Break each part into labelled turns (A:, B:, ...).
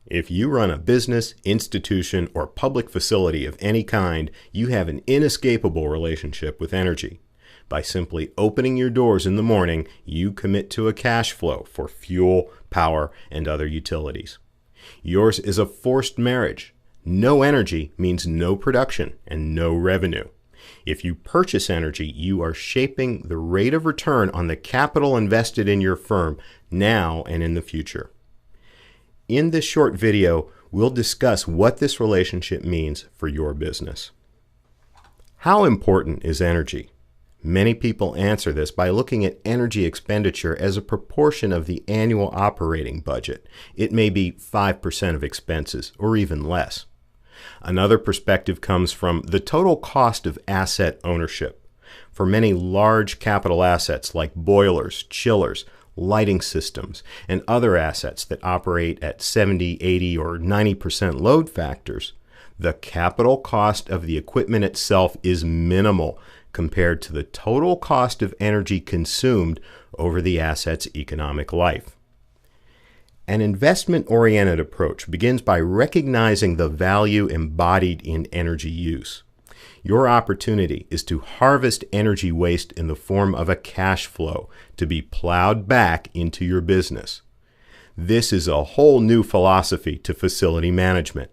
A: If you run a business, institution, or public facility of any kind, you have an inescapable relationship with energy. By simply opening your doors in the morning, you commit to a cash flow for fuel, power, and other utilities. Yours is a forced marriage. No energy means no production and no revenue. If you purchase energy, you are shaping the rate of return on the capital invested in your firm now and in the future. In this short video, we'll discuss what this relationship means for your business. How important is energy? Many people answer this by looking at energy expenditure as a proportion of the annual operating budget. It may be 5% of expenses or even less. Another perspective comes from the total cost of asset ownership. For many large capital assets like boilers, chillers, lighting systems, and other assets that operate at 70, 80, or 90% load factors, the capital cost of the equipment itself is minimal compared to the total cost of energy consumed over the asset's economic life. An investment-oriented approach begins by recognizing the value embodied in energy use. Your opportunity is to harvest energy waste in the form of a cash flow to be plowed back into your business. This is a whole new philosophy to facility management.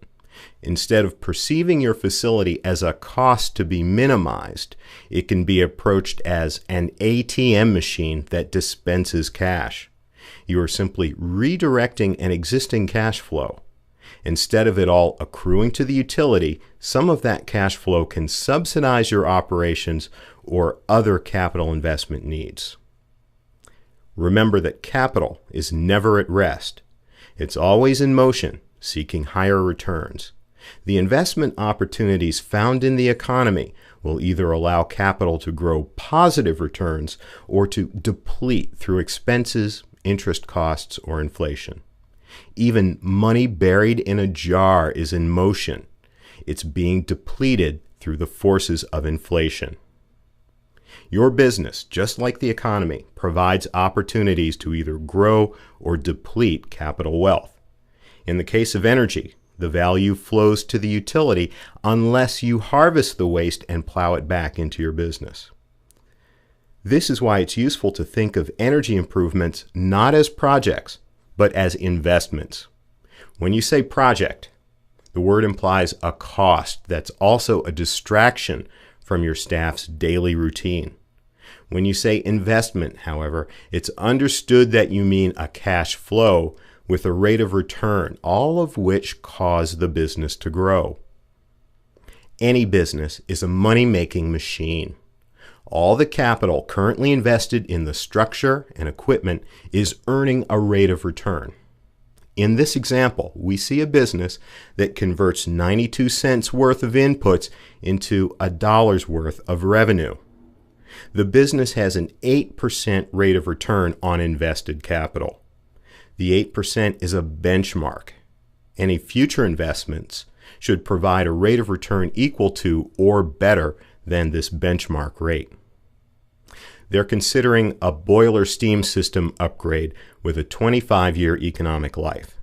A: Instead of perceiving your facility as a cost to be minimized, it can be approached as an ATM machine that dispenses cash. You are simply redirecting an existing cash flow. Instead of it all accruing to the utility, some of that cash flow can subsidize your operations or other capital investment needs. Remember that capital is never at rest. It's always in motion, seeking higher returns. The investment opportunities found in the economy will either allow capital to grow positive returns or to deplete through expenses, interest costs, or inflation. Even money buried in a jar is in motion. It's being depleted through the forces of inflation. Your business, just like the economy, provides opportunities to either grow or deplete capital wealth. In the case of energy, the value flows to the utility unless you harvest the waste and plow it back into your business. This is why it's useful to think of energy improvements not as projects, but as investments. When you say project, the word implies a cost that's also a distraction from your staff's daily routine. When you say investment, however, it's understood that you mean a cash flow with a rate of return, all of which cause the business to grow. Any business is a money-making machine. All the capital currently invested in the structure and equipment is earning a rate of return. In this example, we see a business that converts 92 cents worth of inputs into $1 worth of revenue. The business has an 8% rate of return on invested capital. The 8% is a benchmark. Any future investments should provide a rate of return equal to or better than this benchmark rate. They're considering a boiler steam system upgrade with a 25-year economic life.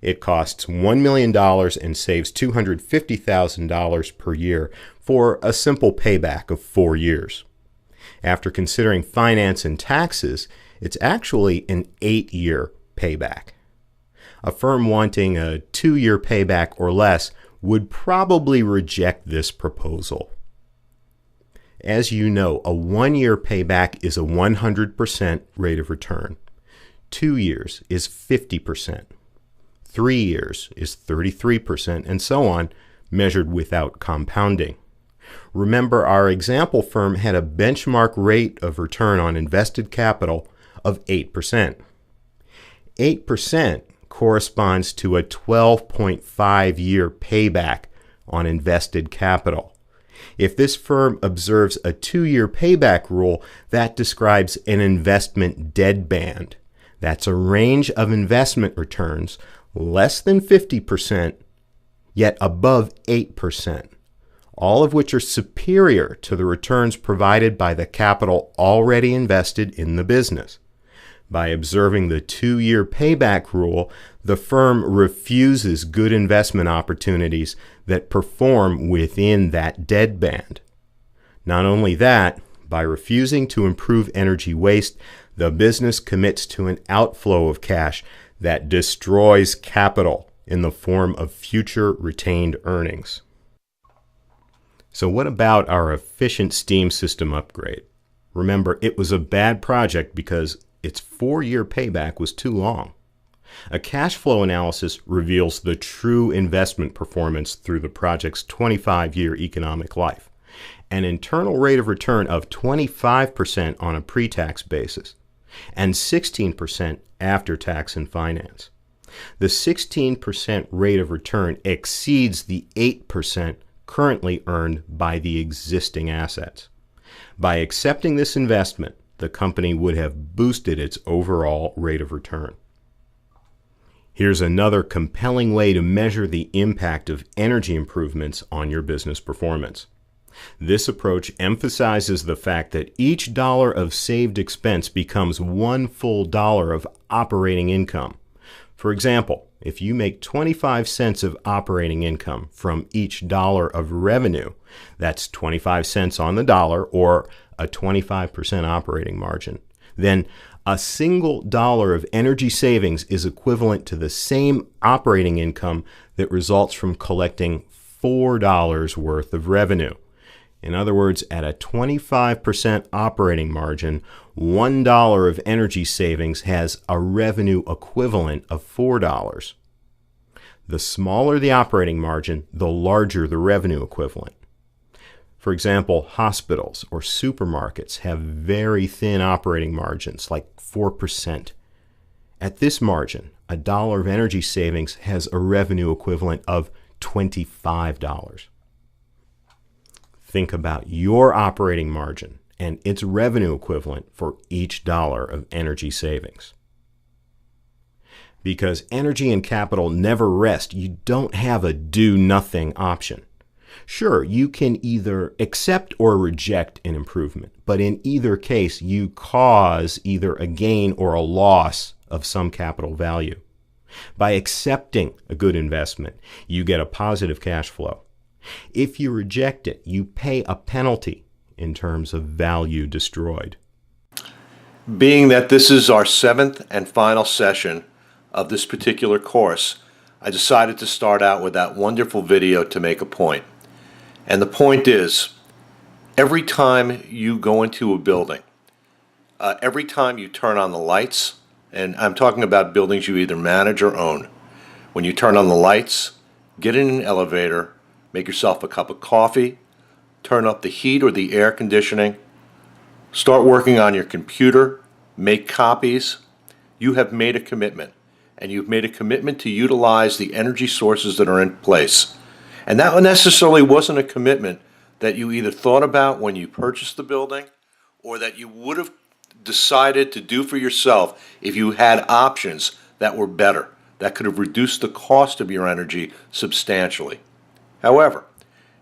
A: It costs $1 million and saves $250,000 per year for a simple payback of 4 years. After considering finance and taxes, it's actually an 8-year payback. A firm wanting a 2-year payback or less would probably reject this proposal. As you know, a 1-year payback is a 100% rate of return. 2 years is 50%. 3 years is 33%, and so on, measured without compounding. Remember, our example firm had a benchmark rate of return on invested capital of 8%. 8% corresponds to a 12.5-year payback on invested capital. If this firm observes a 2-year payback rule, that describes an investment deadband. That's a range of investment returns less than 50%, yet above 8%, all of which are superior to the returns provided by the capital already invested in the business. By observing the 2-year payback rule, the firm refuses good investment opportunities that perform within that dead band. Not only that, by refusing to improve energy waste, the business commits to an outflow of cash that destroys capital in the form of future retained earnings. So what about our efficient steam system upgrade? Remember, it was a bad project because its 4-year payback was too long. A cash flow analysis reveals the true investment performance through the project's 25-year economic life. An internal rate of return of 25% on a pre-tax basis and 16% after tax and finance. The 16% rate of return exceeds the 8% currently earned by the existing assets. By accepting this investment, the company would have boosted its overall rate of return. Here's another compelling way to measure the impact of energy improvements on your business performance. This approach emphasizes the fact that each dollar of saved expense becomes one full dollar of operating income. For example, if you make 25 cents of operating income from each dollar of revenue, that's 25 cents on the dollar or a 25% operating margin. Then a single dollar of energy savings is equivalent to the same operating income that results from collecting $4 worth of revenue. In other words, at a 25% operating margin, $1 of energy savings has a revenue equivalent of $4. The smaller the operating margin, the larger the revenue equivalent. For example, hospitals or supermarkets have very thin operating margins, like 4%. At this margin, a dollar of energy savings has a revenue equivalent of $25. Think about your operating margin and its revenue equivalent for each dollar of energy savings. Because energy and capital never rest, you don't have a do-nothing option. Sure, you can either accept or reject an improvement, but in either case, you cause either a gain or a loss of some capital value. By accepting a good investment, you get a positive cash flow. If you reject it, you pay a penalty in terms of value destroyed.
B: Being that this is our 7th and final session of this particular course, I decided to start out with that wonderful video to make a point. And the point is, every time you go into a building, every time you turn on the lights, and I'm talking about buildings you either manage or own, when you turn on the lights, get in an elevator, make yourself a cup of coffee, turn up the heat or the air conditioning, start working on your computer, make copies, you have made a commitment. And you've made a commitment to utilize the energy sources that are in place. And that necessarily wasn't a commitment that you either thought about when you purchased the building or that you would have decided to do for yourself if you had options that were better, that could have reduced the cost of your energy substantially. However,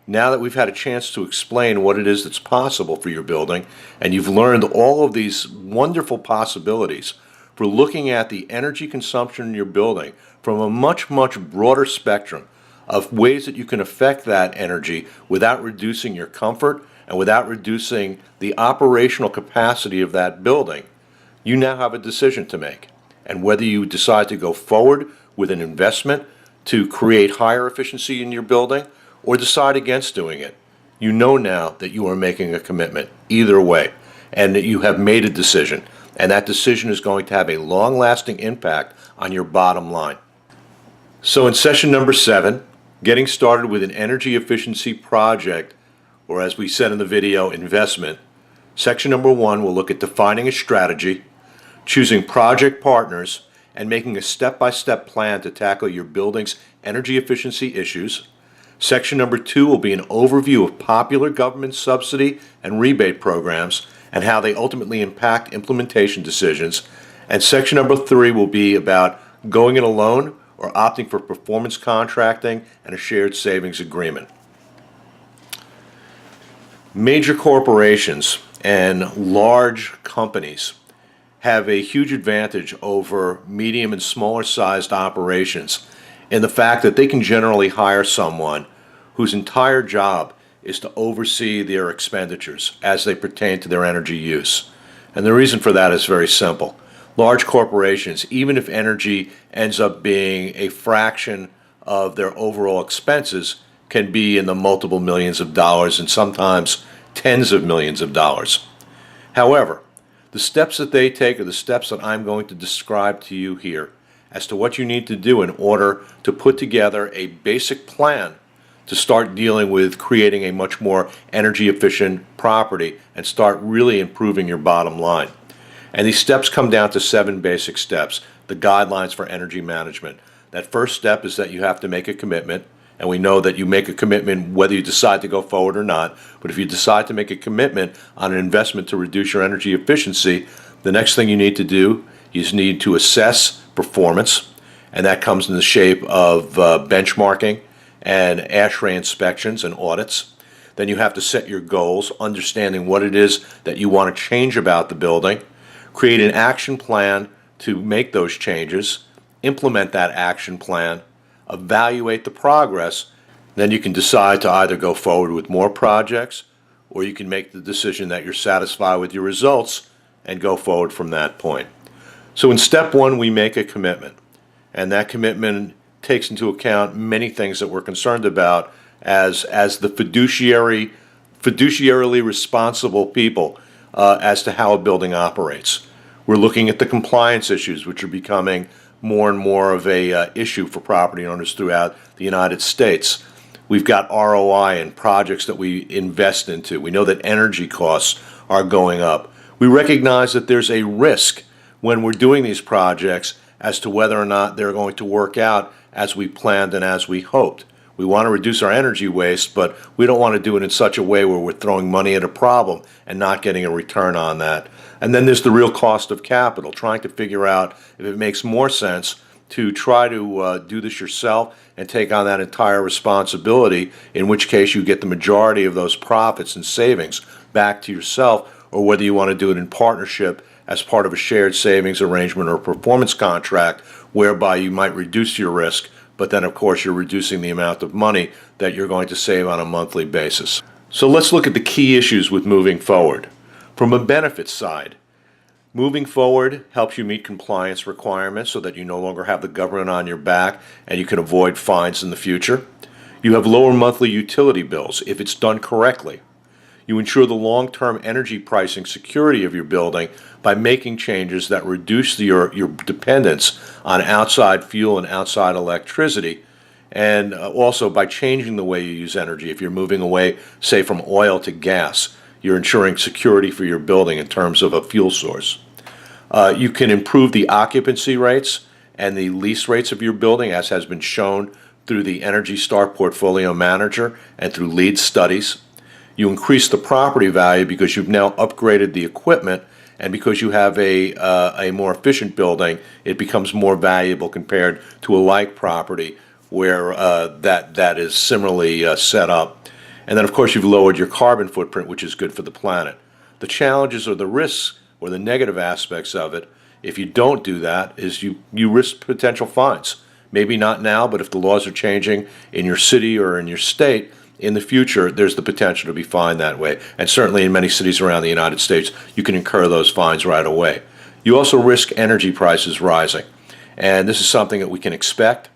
B: now that we've had a chance to explain what it is that's possible for your building, and you've learned all of these wonderful possibilities for looking at the energy consumption in your building from a much, much broader spectrum of ways that you can affect that energy without reducing your comfort and without reducing the operational capacity of that building, you now have a decision to make. And whether you decide to go forward with an investment to create higher efficiency in your building or decide against doing it, you know now that you are making a commitment either way and that you have made a decision. And that decision is going to have a long-lasting impact on your bottom line. So in session number 7, getting started with an energy efficiency project, or as we said in the video, investment, section number 1 will look at defining a strategy, choosing project partners, and making a step-by-step plan to tackle your building's energy efficiency issues. Section number 2 will be an overview of popular government subsidy and rebate programs and how they ultimately impact implementation decisions. And section number 3 will be about going it alone or opting for performance contracting and a shared savings agreement. Major corporations and large companies have a huge advantage over medium and smaller sized operations in the fact that they can generally hire someone whose entire job is to oversee their expenditures as they pertain to their energy use. And the reason for that is very simple. Large corporations, even if energy ends up being a fraction of their overall expenses, can be in the multiple millions of dollars and sometimes tens of millions of dollars. However, the steps that they take are the steps that I'm going to describe to you here as to what you need to do in order to put together a basic plan to start dealing with creating a much more energy efficient property and start really improving your bottom line. And these steps come down to 7 basic steps, the guidelines for energy management. That first step is that you have to make a commitment, and we know that you make a commitment whether you decide to go forward or not. But if you decide to make a commitment on an investment to reduce your energy efficiency, the next thing you need to do is need to assess performance, and that comes in the shape of benchmarking and ASHRAE inspections and audits. Then you have to set your goals, understanding what it is that you want to change about the building, create an action plan to make those changes, implement that action plan, evaluate the progress. Then you can decide to either go forward with more projects, or you can make the decision that you're satisfied with your results and go forward from that point. So in step 1, we make a commitment, and that commitment takes into account many things that we're concerned about as the fiduciarily responsible people as to how a building operates. We're looking at the compliance issues, which are becoming more and more of a issue for property owners throughout the United States. We've got ROI and projects that we invest into. We know that energy costs are going up. We recognize that there's a risk when we're doing these projects as to whether or not they're going to work out as we planned and as we hoped. We want to reduce our energy waste, but we don't want to do it in such a way where we're throwing money at a problem and not getting a return on that. And then there's the real cost of capital, trying to figure out if it makes more sense to try to do this yourself and take on that entire responsibility, in which case you get the majority of those profits and savings back to yourself, or whether you want to do it in partnership as part of a shared savings arrangement or a performance contract, whereby you might reduce your risk, but then of course you're reducing the amount of money that you're going to save on a monthly basis. So let's look at the key issues with moving forward. From a benefits side, moving forward helps you meet compliance requirements so that you no longer have the government on your back and you can avoid fines in the future. You have lower monthly utility bills if it's done correctly. You ensure the long-term energy pricing security of your building by making changes that reduce your dependence on outside fuel and outside electricity, and also by changing the way you use energy. If you're moving away, say, from oil to gas, you're ensuring security for your building in terms of a fuel source. You can improve the occupancy rates and the lease rates of your building, as has been shown through the Energy Star Portfolio Manager and through LEED studies. You increase the property value because you've now upgraded the equipment, and because you have a more efficient building, it becomes more valuable compared to a like property where that is similarly set up. And then, of course, you've lowered your carbon footprint, which is good for the planet. The challenges or the risks or the negative aspects of it, if you don't do that, is you risk potential fines. Maybe not now, but if the laws are changing in your city or in your state, in the future, there's the potential to be fined that way. And certainly in many cities around the United States, you can incur those fines right away. You also risk energy prices rising. And this is something that we can expect.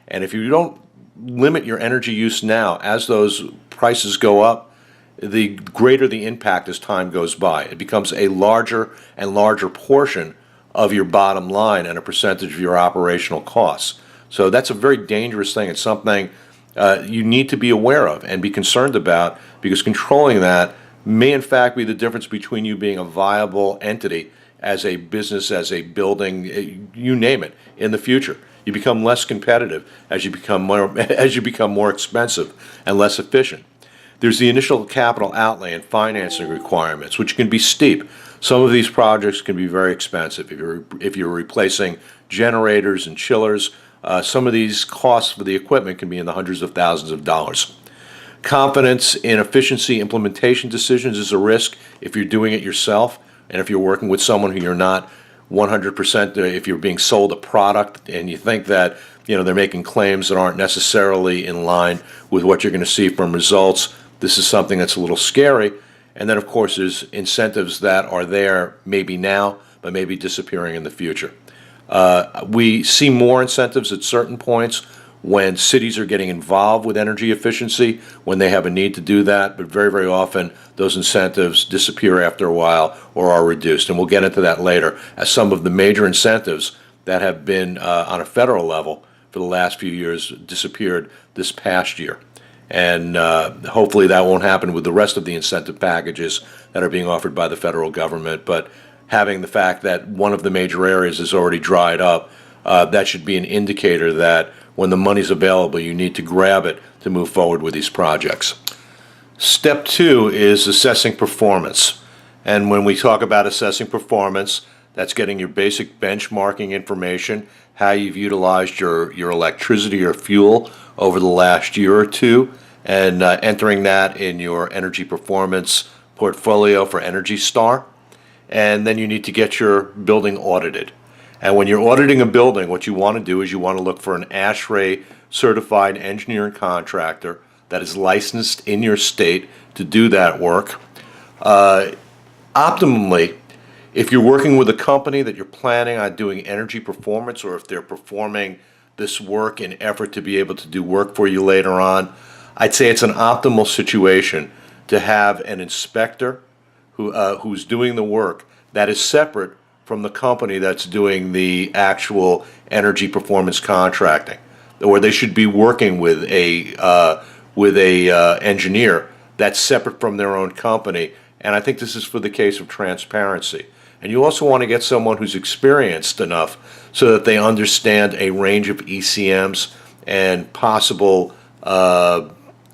B: And if you don't limit your energy use now, as those prices go up, the greater the impact as time goes by. It becomes a larger and larger portion of your bottom line and a percentage of your operational costs. So that's a very dangerous thing. It's something you need to be aware of and be concerned about, because controlling that may in fact be the difference between you being a viable entity as a business, as a building, you name it, in the future. You become less competitive as you become more expensive and less efficient. There's the initial capital outlay and financing requirements, which can be steep. Some of these projects can be very expensive. If you're replacing generators and chillers, some of these costs for the equipment can be in the hundreds of thousands of dollars. Confidence in efficiency implementation decisions is a risk if you're doing it yourself and if you're working with someone who you're not 100%. If you're being sold a product and you think that they're making claims that aren't necessarily in line with what you're going to see from results, this is something that's a little scary. And then, of course, there's incentives that are there maybe now, but maybe disappearing in the future. We see more incentives at certain points when cities are getting involved with energy efficiency, when they have a need to do that, but very, very often those incentives disappear after a while or are reduced. And we'll get into that later, as some of the major incentives that have been on a federal level for the last few years disappeared this past year. And hopefully that won't happen with the rest of the incentive packages that are being offered by the federal government. But having the fact that one of the major areas is already dried up, that should be an indicator that when the money's available, you need to grab it to move forward with these projects. Step 2 is assessing performance. And when we talk about assessing performance, that's getting your basic benchmarking information, how you've utilized your electricity or fuel over the last year or two, and entering that in your energy performance portfolio for Energy Star. And then you need to get your building audited. And when you're auditing a building, what you want to do is you want to look for an ASHRAE certified engineer and contractor that is licensed in your state to do that work. Optimally, if you're working with a company that you're planning on doing energy performance, or if they're performing this work in effort to be able to do work for you later on, I'd say it's an optimal situation to have an inspector who's doing the work that is separate from the company that's doing the actual energy performance contracting, or they should be working with a engineer that's separate from their own company. And I think this is for the case of transparency. And you also want to get someone who's experienced enough so that they understand a range of ECMs and possible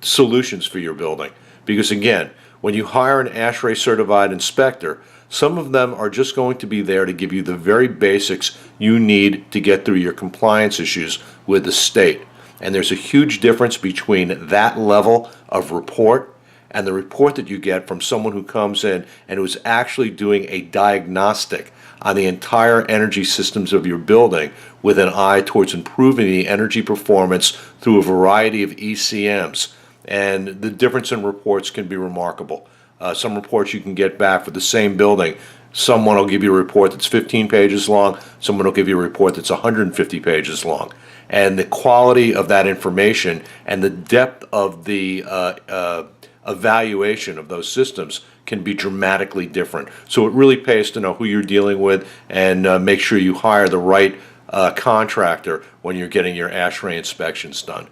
B: solutions for your building. Because again, when you hire an ASHRAE certified inspector, some of them are just going to be there to give you the very basics you need to get through your compliance issues with the state. And there's a huge difference between that level of report and the report that you get from someone who comes in and who's actually doing a diagnostic on the entire energy systems of your building with an eye towards improving the energy performance through a variety of ECMs. And the difference in reports can be remarkable. Some reports you can get back for the same building. Someone will give you a report that's 15 pages long. Someone will give you a report that's 150 pages long. And the quality of that information and the depth of the evaluation of those systems can be dramatically different. So it really pays to know who you're dealing with and make sure you hire the right contractor when you're getting your ASHRAE inspections done.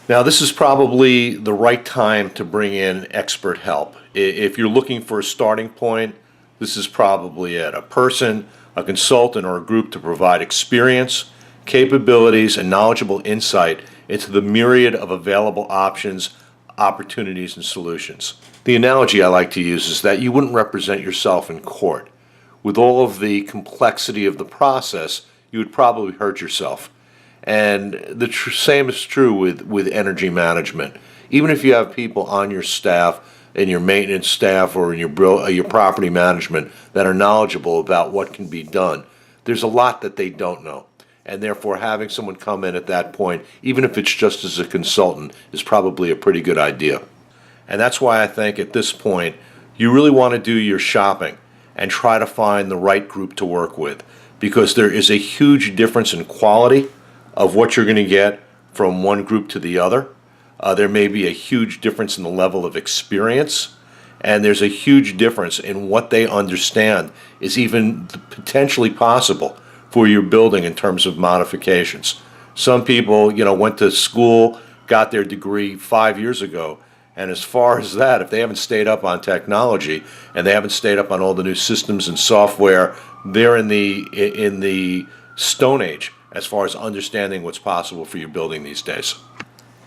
B: Now, this is probably the right time to bring in expert help. If you're looking for a starting point, this is probably it. A person, a consultant, or a group to provide experience, capabilities, and knowledgeable insight into the myriad of available options, opportunities, and solutions. The analogy I like to use is that you wouldn't represent yourself in court. With all of the complexity of the process, you would probably hurt yourself. And the same is true with energy management. Even if you have people on your staff, in your maintenance staff, or in your property management that are knowledgeable about what can be done, there's a lot that they don't know. And therefore, having someone come in at that point, even if it's just as a consultant, is probably a pretty good idea. And that's why I think at this point, you really want to do your shopping and try to find the right group to work with, because there is a huge difference in quality of what you're going to get from one group to the other. There may be a huge difference in the level of experience, and there's a huge difference in what they understand is even potentially possible for your building in terms of modifications. Some people, went to school, got their degree 5 years ago, and as far as that, if they haven't stayed up on technology and they haven't stayed up on all the new systems and software, they're in the Stone Age as far as understanding what's possible for your building these days.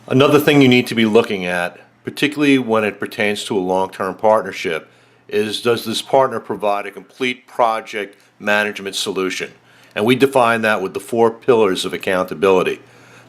B: Another thing you need to be looking at, particularly when it pertains to a long-term partnership, is does this partner provide a complete project management solution? And we define that with the 4 pillars of accountability.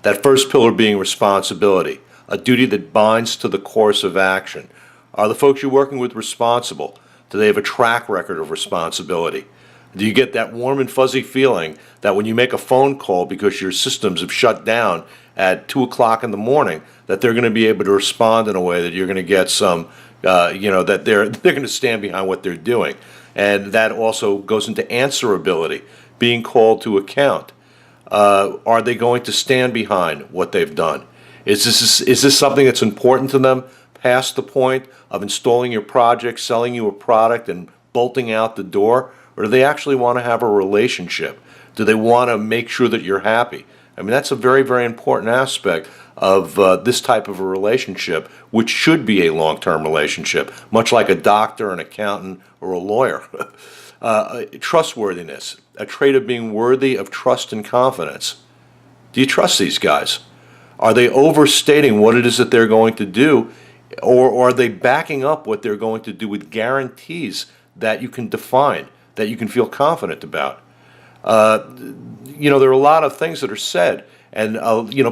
B: That first pillar being responsibility, a duty that binds to the course of action. Are the folks you're working with responsible? Do they have a track record of responsibility? Do you get that warm and fuzzy feeling that when you make a phone call because your systems have shut down at 2 o'clock in the morning, that they're going to be able to respond in a way that you're going to get some, that they're going to stand behind what they're doing. And that also goes into answerability, being called to account. Are they going to stand behind what they've done? Is this something that's important to them past the point of installing your project, selling you a product, and bolting out the door? Or do they actually want to have a relationship? Do they want to make sure that you're happy? I mean, that's a very, very important aspect of this type of a relationship, which should be a long-term relationship, much like a doctor, an accountant, or a lawyer. Trustworthiness, a trait of being worthy of trust and confidence. Do you trust these guys? Are they overstating what it is that they're going to do, or are they backing up what they're going to do with guarantees that you can define, that you can feel confident about? There are a lot of things that are said, and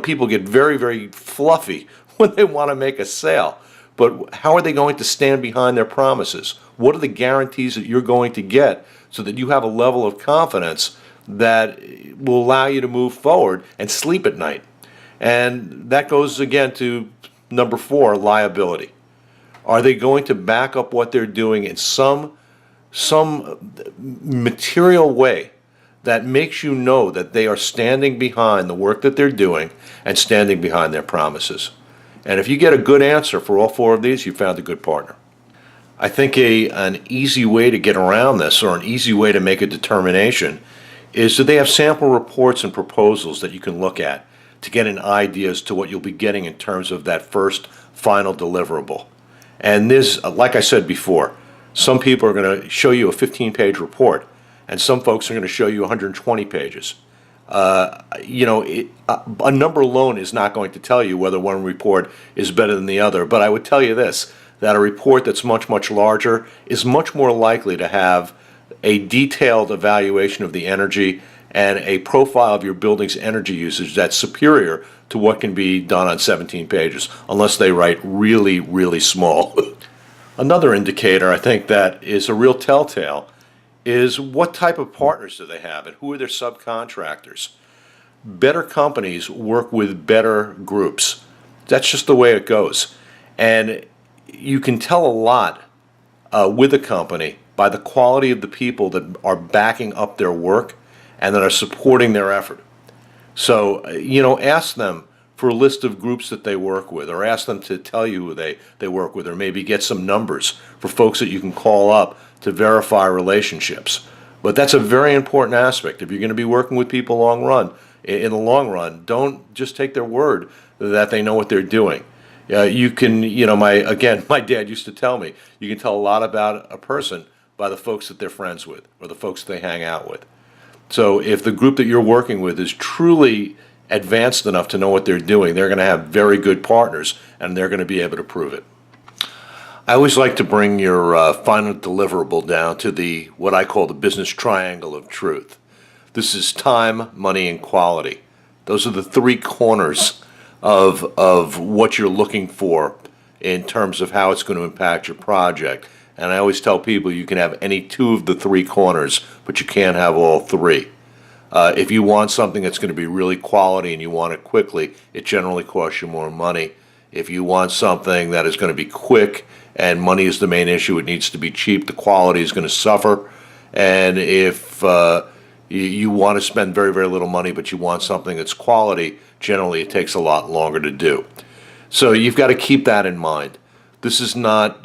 B: people get very, very fluffy when they want to make a sale. But how are they going to stand behind their promises? What are the guarantees that you're going to get so that you have a level of confidence that will allow you to move forward and sleep at night? And that goes again to number 4, liability. Are they going to back up what they're doing in some material way that makes you know that they are standing behind the work that they're doing and standing behind their promises? And if you get a good answer for all 4 of these, you found a good partner. I think an easy way to get around this, or an easy way to make a determination, is that they have sample reports and proposals that you can look at to get an idea as to what you'll be getting in terms of that first final deliverable. And this, like I said before, some people are going to show you a 15-page report, and some folks are going to show you 120 pages. A number alone is not going to tell you whether one report is better than the other, but I would tell you this, that a report that's much, much larger is much more likely to have a detailed evaluation of the energy and a profile of your building's energy usage that's superior to what can be done on 17 pages, unless they write really, really small. Another indicator, I think, that is a real telltale is what type of partners do they have and who are their subcontractors. Better companies work with better groups. That's just the way it goes. And you can tell a lot with a company by the quality of the people that are backing up their work and that are supporting their effort. So, ask them for a list of groups that they work with, or ask them to tell you who they work with, or maybe get some numbers for folks that you can call up to verify relationships. But that's a very important aspect. If you're going to be working with people in the long run, don't just take their word that they know what they're doing. You can, my dad used to tell me, you can tell a lot about a person by the folks that they're friends with or the folks they hang out with. So if the group that you're working with is truly advanced enough to know what they're doing, they're going to have very good partners, and they're going to be able to prove it. I always like to bring your final deliverable down to what I call the business triangle of truth. This is time, money, and quality. Those are the 3 corners of what you're looking for in terms of how it's going to impact your project. And I always tell people you can have any 2 of the 3 corners, but you can't have all 3. If you want something that's going to be really quality and you want it quickly, it generally costs you more money. If you want something that is going to be quick and money is the main issue, it needs to be cheap, the quality is going to suffer. And if you want to spend very, very little money, but you want something that's quality, generally it takes a lot longer to do. So you've got to keep that in mind. This is not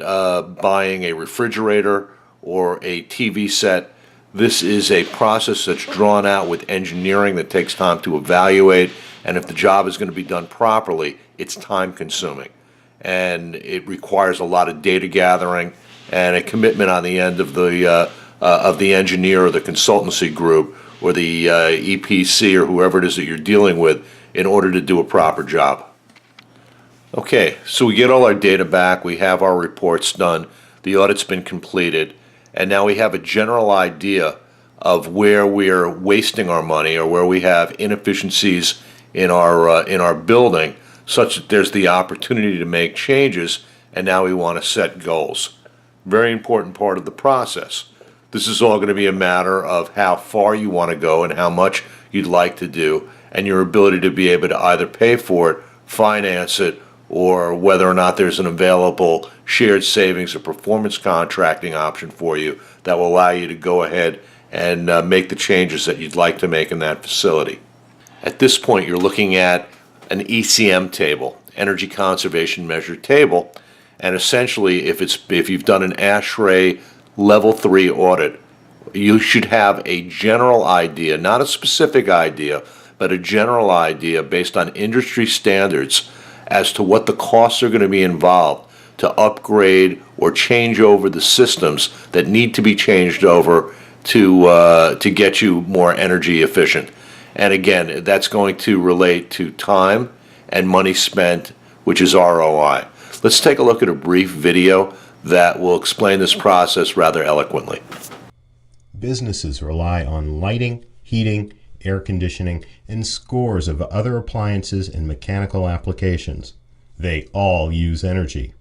B: buying a refrigerator or a TV set. This is a process that's drawn out with engineering that takes time to evaluate, and if the job is going to be done properly, it's time consuming. And it requires a lot of data gathering and a commitment on the end of the engineer or the consultancy group or the EPC or whoever it is that you're dealing with in order to do a proper job. Okay, so we get all our data back, we have our reports done, the audit's been completed, and now we have a general idea of where we're wasting our money or where we have inefficiencies in our building, such that there's the opportunity to make changes, and now we want to set goals. Very important part of the process. This is all going to be a matter of how far you want to go and how much you'd like to do, and your ability to be able to either pay for it, finance it, or whether or not there's an available shared savings or performance contracting option for you that will allow you to go ahead and make the changes that you'd like to make in that facility. At this point, you're looking at an ECM table, Energy Conservation Measure table, and essentially if you've done an ASHRAE Level 3 audit, you should have a general idea, not a specific idea, but a general idea based on industry standards as to what the costs are going to be involved to upgrade or change over the systems that need to be changed over to get you more energy efficient. And again, that's going to relate to time and money spent, which is ROI. Let's take a look at a brief video that will explain this process rather eloquently.
A: Businesses rely on lighting, heating, air conditioning, and scores of other appliances and mechanical applications. They all use energy.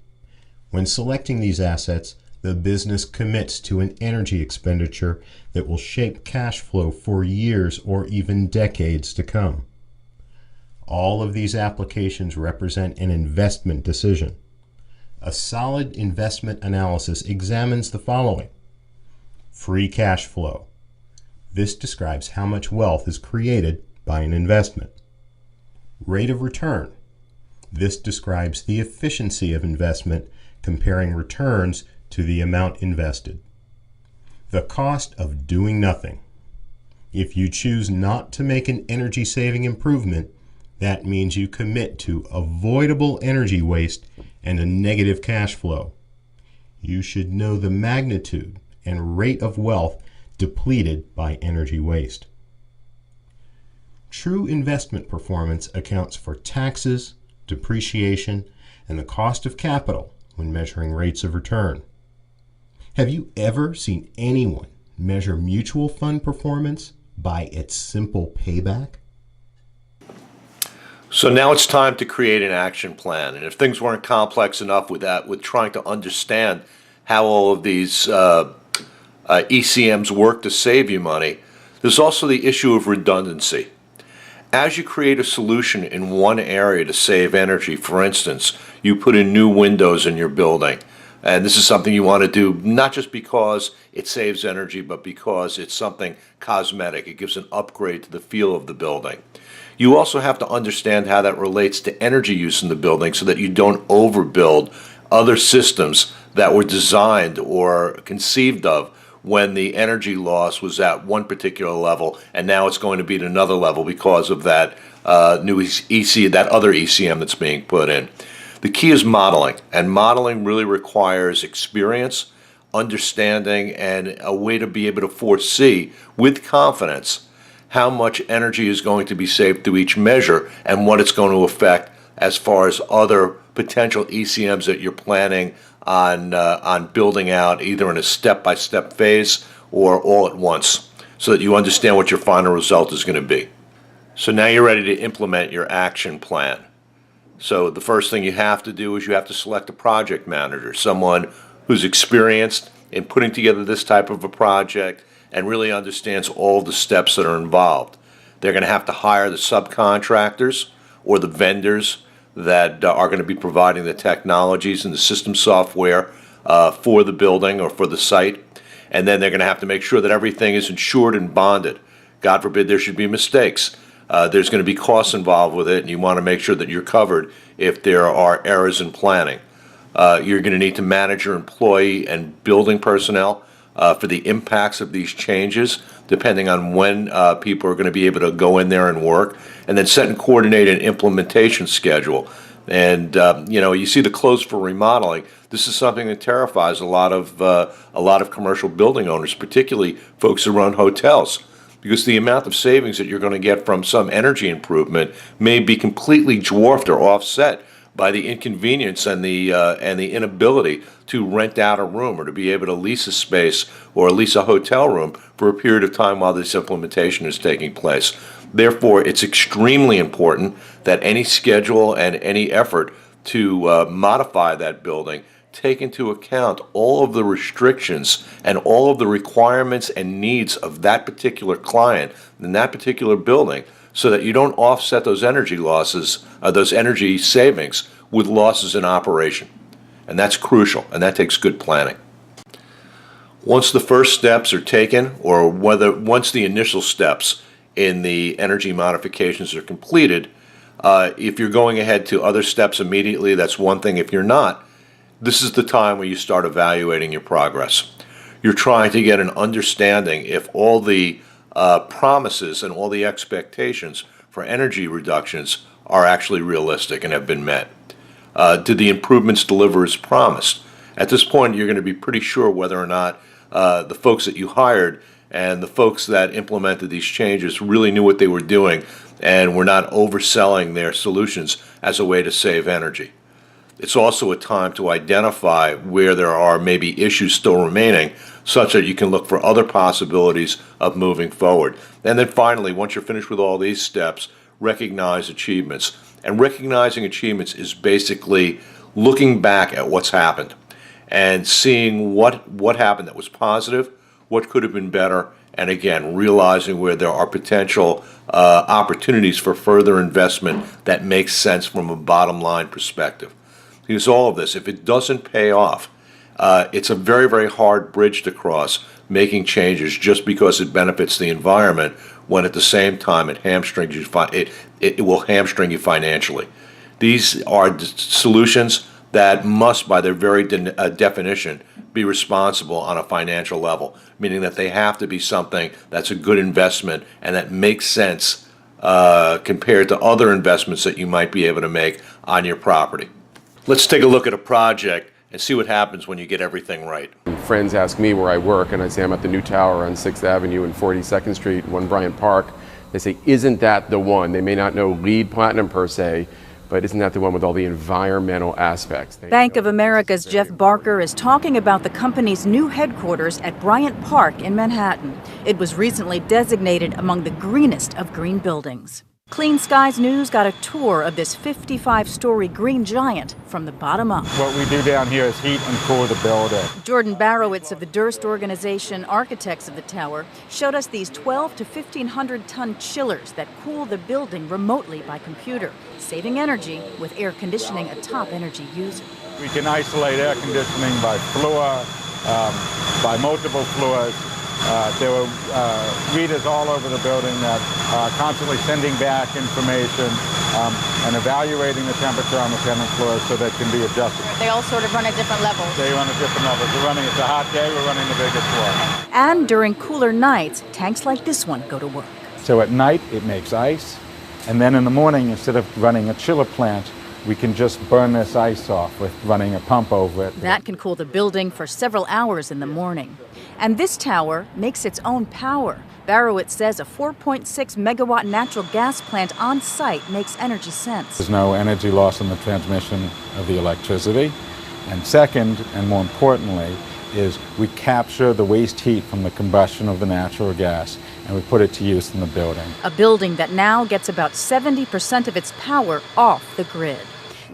A: When selecting these assets, the business commits to an energy expenditure that will shape cash flow for years or even decades to come. All of these applications represent an investment decision. A solid investment analysis examines the following: free cash flow. This describes how much wealth is created by an investment. Rate of return. This describes the efficiency of investment, comparing returns to the amount invested. The cost of doing nothing. If you choose not to make an energy-saving improvement, that means you commit to avoidable energy waste and a negative cash flow. You should know the magnitude and rate of wealth depleted by energy waste. True investment performance accounts for taxes, depreciation, and the cost of capital when measuring rates of return. Have you ever seen anyone measure mutual fund performance by its simple payback?
B: So now it's time to create an action plan. And if things weren't complex enough with that, with trying to understand how all of these ECMs work to save you money, there's also the issue of redundancy. As you create a solution in one area to save energy, for instance, you put in new windows in your building, and this is something you want to do not just because it saves energy, but because it's something cosmetic. It gives an upgrade to the feel of the building. You also have to understand how that relates to energy use in the building so that you don't overbuild other systems that were designed or conceived of when the energy loss was at one particular level, and now it's going to be at another level because of that new that other ECM that's being put in. The key is modeling, and modeling really requires experience, understanding, and a way to be able to foresee with confidence how much energy is going to be saved through each measure and what it's going to affect as far as other potential ECMs that you're planning on building out either in a step-by-step phase or all at once, so that you understand what your final result is going to be. So now you're ready to implement your action plan. So the first thing you have to do is you have to select a project manager, someone who's experienced in putting together this type of a project and really understands all the steps that are involved. They're going to have to hire the subcontractors or the vendors that are going to be providing the technologies and the system software for the building or for the site. And then they're going to have to make sure that everything is insured and bonded. God forbid there should be mistakes. There's going to be costs involved with it, and you want to make sure that you're covered if there are errors in planning. You're going to need to manage your employee and building personnel for the impacts of these changes, depending on when people are going to be able to go in there and work, and then set and coordinate an implementation schedule. And you see the close for remodeling. This is something that terrifies a lot of commercial building owners, particularly folks who run hotels, because the amount of savings that you're going to get from some energy improvement may be completely dwarfed or offset by the inconvenience and the inability to rent out a room or to be able to lease a space or lease a hotel room for a period of time while this implementation is taking place. Therefore, it's extremely important that any schedule and any effort to modify that building take into account all of the restrictions and all of the requirements and needs of that particular client in that particular building, so that you don't offset those energy losses, those energy savings with losses in operation. And that's crucial, and that takes good planning. Once the first steps are taken, or once the initial steps in the energy modifications are completed, if you're going ahead to other steps immediately, that's one thing. If you're not, this is the time where you start evaluating your progress. You're trying to get an understanding if all the promises and all the expectations for energy reductions are actually realistic and have been met. Did the improvements deliver as promised? At this point, you're going to be pretty sure whether or not the folks that you hired and the folks that implemented these changes really knew what they were doing and were not overselling their solutions as a way to save energy. It's also a time to identify where there are maybe issues still remaining, such that you can look for other possibilities of moving forward. And then finally, once you're finished with all these steps, recognize achievements. And recognizing achievements is basically looking back at what's happened and seeing what happened that was positive, what could have been better, and again, realizing where there are potential opportunities for further investment that makes sense from a bottom line perspective. Because all of this, if it doesn't pay off, it's a very, very hard bridge to cross, making changes just because it benefits the environment, when at the same time it hamstrings you. It will hamstring you financially. These are solutions that must, by their very definition, be responsible on a financial level, meaning that they have to be something that's a good investment and that makes sense compared to other investments that you might be able to make on your property. Let's take a look at a project and see what happens when you get everything right.
C: Friends ask me where I work, and I say I'm at the new tower on 6th Avenue and 42nd Street, 1 Bryant Park. They say, isn't that the one? They may not know LEED Platinum per se, but isn't that the one with all the environmental aspects?
D: Bank of America's Jeff Barker is talking about the company's new headquarters at Bryant Park in Manhattan. It was recently designated among the greenest of green buildings. Clean Skies News got a tour of this 55-story green giant from the bottom up.
E: What we do down here is heat and cool the building.
D: Jordan Barowitz of the Durst organization, architects of the tower, showed us these 12 to 1,500-ton chillers that cool the building remotely by computer, saving energy with air conditioning a top energy user.
E: We can isolate air conditioning by floor, by multiple floors. There were readers all over the building that are constantly sending back information and evaluating the temperature on the tenant floors so that can be adjusted.
F: They all sort of run at different levels.
E: They run at different levels. We're running, it's a hot day, we're running the biggest floor.
D: And during cooler nights, tanks like this one go to work.
E: So at night it makes ice, and then in the morning, instead of running a chiller plant, we can just burn this ice off with running a pump over it.
D: That can cool the building for several hours in the morning. And this tower makes its own power. Barowitz says a 4.6 megawatt natural gas plant on site makes energy sense.
E: There's no energy loss in the transmission of the electricity. And second, and more importantly, is we capture the waste heat from the combustion of the natural gas and we put it to use in the building.
D: A building that now gets about 70% of its power off the grid.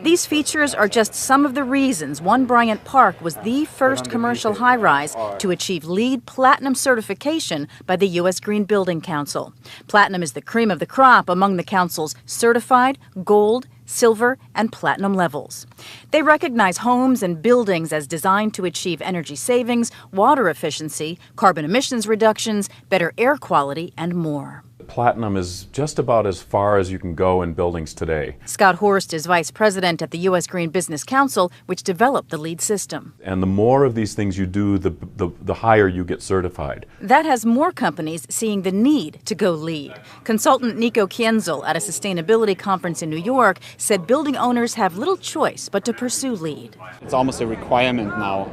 D: These features are just some of the reasons 1 Bryant Park was the first commercial high-rise to achieve LEED Platinum certification by the U.S. Green Building Council. Platinum is the cream of the crop among the Council's certified gold, silver, and platinum levels. They recognize homes and buildings as designed to achieve energy savings, water efficiency, carbon emissions reductions, better air quality, and more.
G: Platinum is just about as far as you can go in buildings today.
D: Scott Horst is vice president at the U.S. Green Business Council, which developed the LEED system.
G: And the more of these things you do, the higher you get certified.
D: That has more companies seeing the need to go LEED. Consultant Nico Kienzel at a sustainability conference in New York said building owners have little choice but to pursue LEED.
H: It's almost a requirement now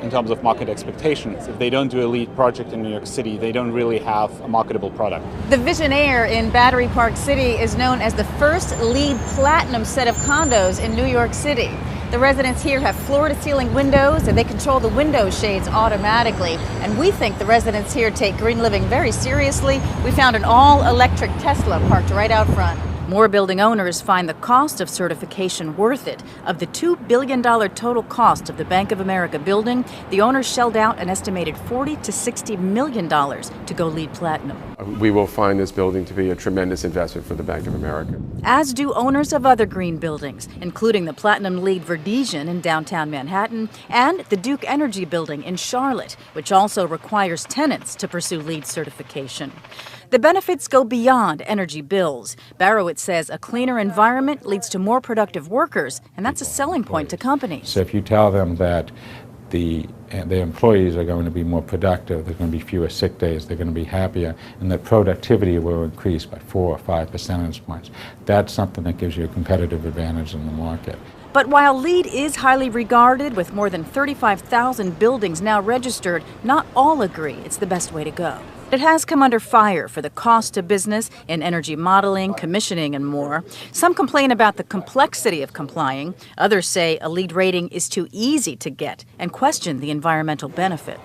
H: in terms of market expectations. If they don't do a LEED project in New York City, they don't really have a marketable product.
F: The Vision Air in Battery Park City is known as the first LEED Platinum set of condos in New York City. The residents here have floor-to-ceiling windows and they control the window shades automatically. And we think the residents here take green living very seriously. We found an all-electric Tesla parked right out front.
D: More building owners find the cost of certification worth it. Of the $2 billion total cost of the Bank of America building, the owners shelled out an estimated $40 to $60 million to go LEED Platinum.
C: We will find this building to be a tremendous investment for the Bank of America.
D: As do owners of other green buildings, including the Platinum LEED Verdesian in downtown Manhattan and the Duke Energy building in Charlotte, which also requires tenants to pursue LEED certification. The benefits go beyond energy bills. Barrowitz says a cleaner environment leads to more productive workers, and that's a selling point to companies.
E: So if you tell them that the employees are going to be more productive, there's going to be fewer sick days, they're going to be happier, and that productivity will increase by 4 or 5 percentage points, that's something that gives you a competitive advantage in the market.
D: But while LEED is highly regarded, with more than 35,000 buildings now registered, not all agree it's the best way to go. It has come under fire for the cost to business in energy modeling, commissioning, and more. Some complain about the complexity of complying. Others say a LEED rating is too easy to get and question the environmental benefit.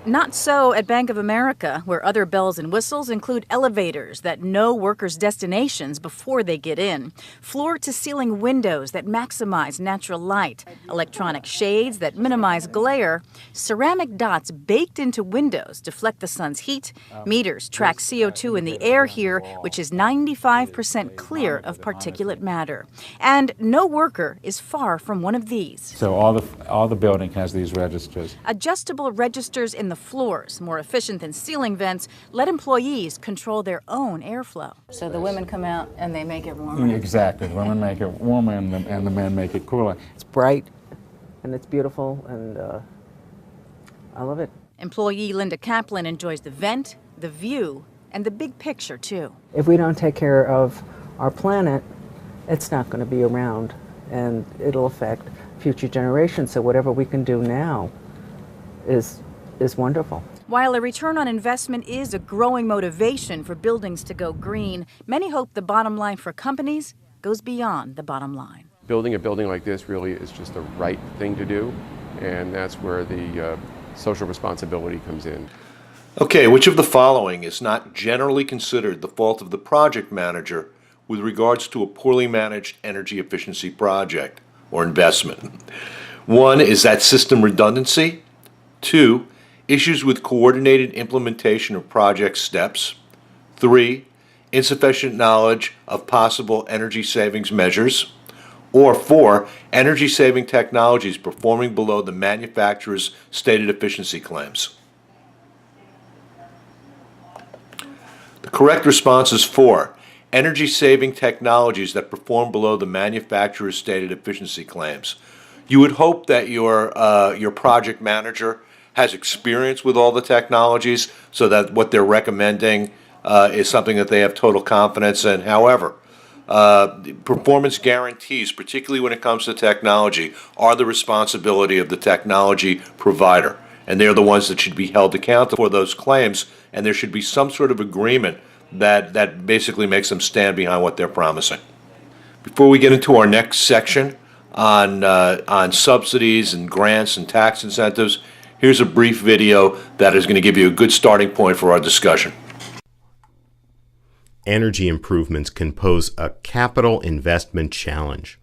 D: Not so at Bank of America, where other bells and whistles include elevators that know workers' destinations before they get in, floor-to-ceiling windows that maximize natural light, electronic shades that minimize glare, ceramic dots baked into windows deflect the sun's heat, meters track CO2 in the air here, which is 95% clear of particulate matter. And no worker is far from one of these.
E: So all the building has these registers.
D: Adjustable registers in the floors, more efficient than ceiling vents, let employees control their own airflow. So the women come out and they make it warmer.
E: Exactly. The women make it warmer and the men make it cooler.
I: It's bright and it's beautiful, and I love it.
D: Employee Linda Kaplan enjoys the vent, the view, and the big picture, too.
I: If we don't take care of our planet, it's not going to be around, and it'll affect future generations. So whatever we can do now is wonderful.
D: While a return on investment is a growing motivation for buildings to go green, many hope the bottom line for companies goes beyond the bottom line.
C: Building a building like this really is just the right thing to do, and that's where the social responsibility comes in.
B: Okay, which of the following is not generally considered the fault of the project manager with regards to a poorly managed energy efficiency project or investment? 1 is that system redundancy. 2, issues with coordinated implementation of project steps. 3, insufficient knowledge of possible energy savings measures. Or 4, energy-saving technologies performing below the manufacturer's stated efficiency claims. The correct response is 4, energy-saving technologies that perform below the manufacturer's stated efficiency claims. You would hope that your project manager has experience with all the technologies so that what they're recommending is something that they have total confidence in. However, performance guarantees, particularly when it comes to technology, are the responsibility of the technology provider. And they're the ones that should be held accountable for those claims, and there should be some sort of agreement that basically makes them stand behind what they're promising. Before we get into our next section on subsidies and grants and tax incentives, here's a brief video that is going to give you a good starting point for our discussion.
A: Energy improvements can pose a capital investment challenge.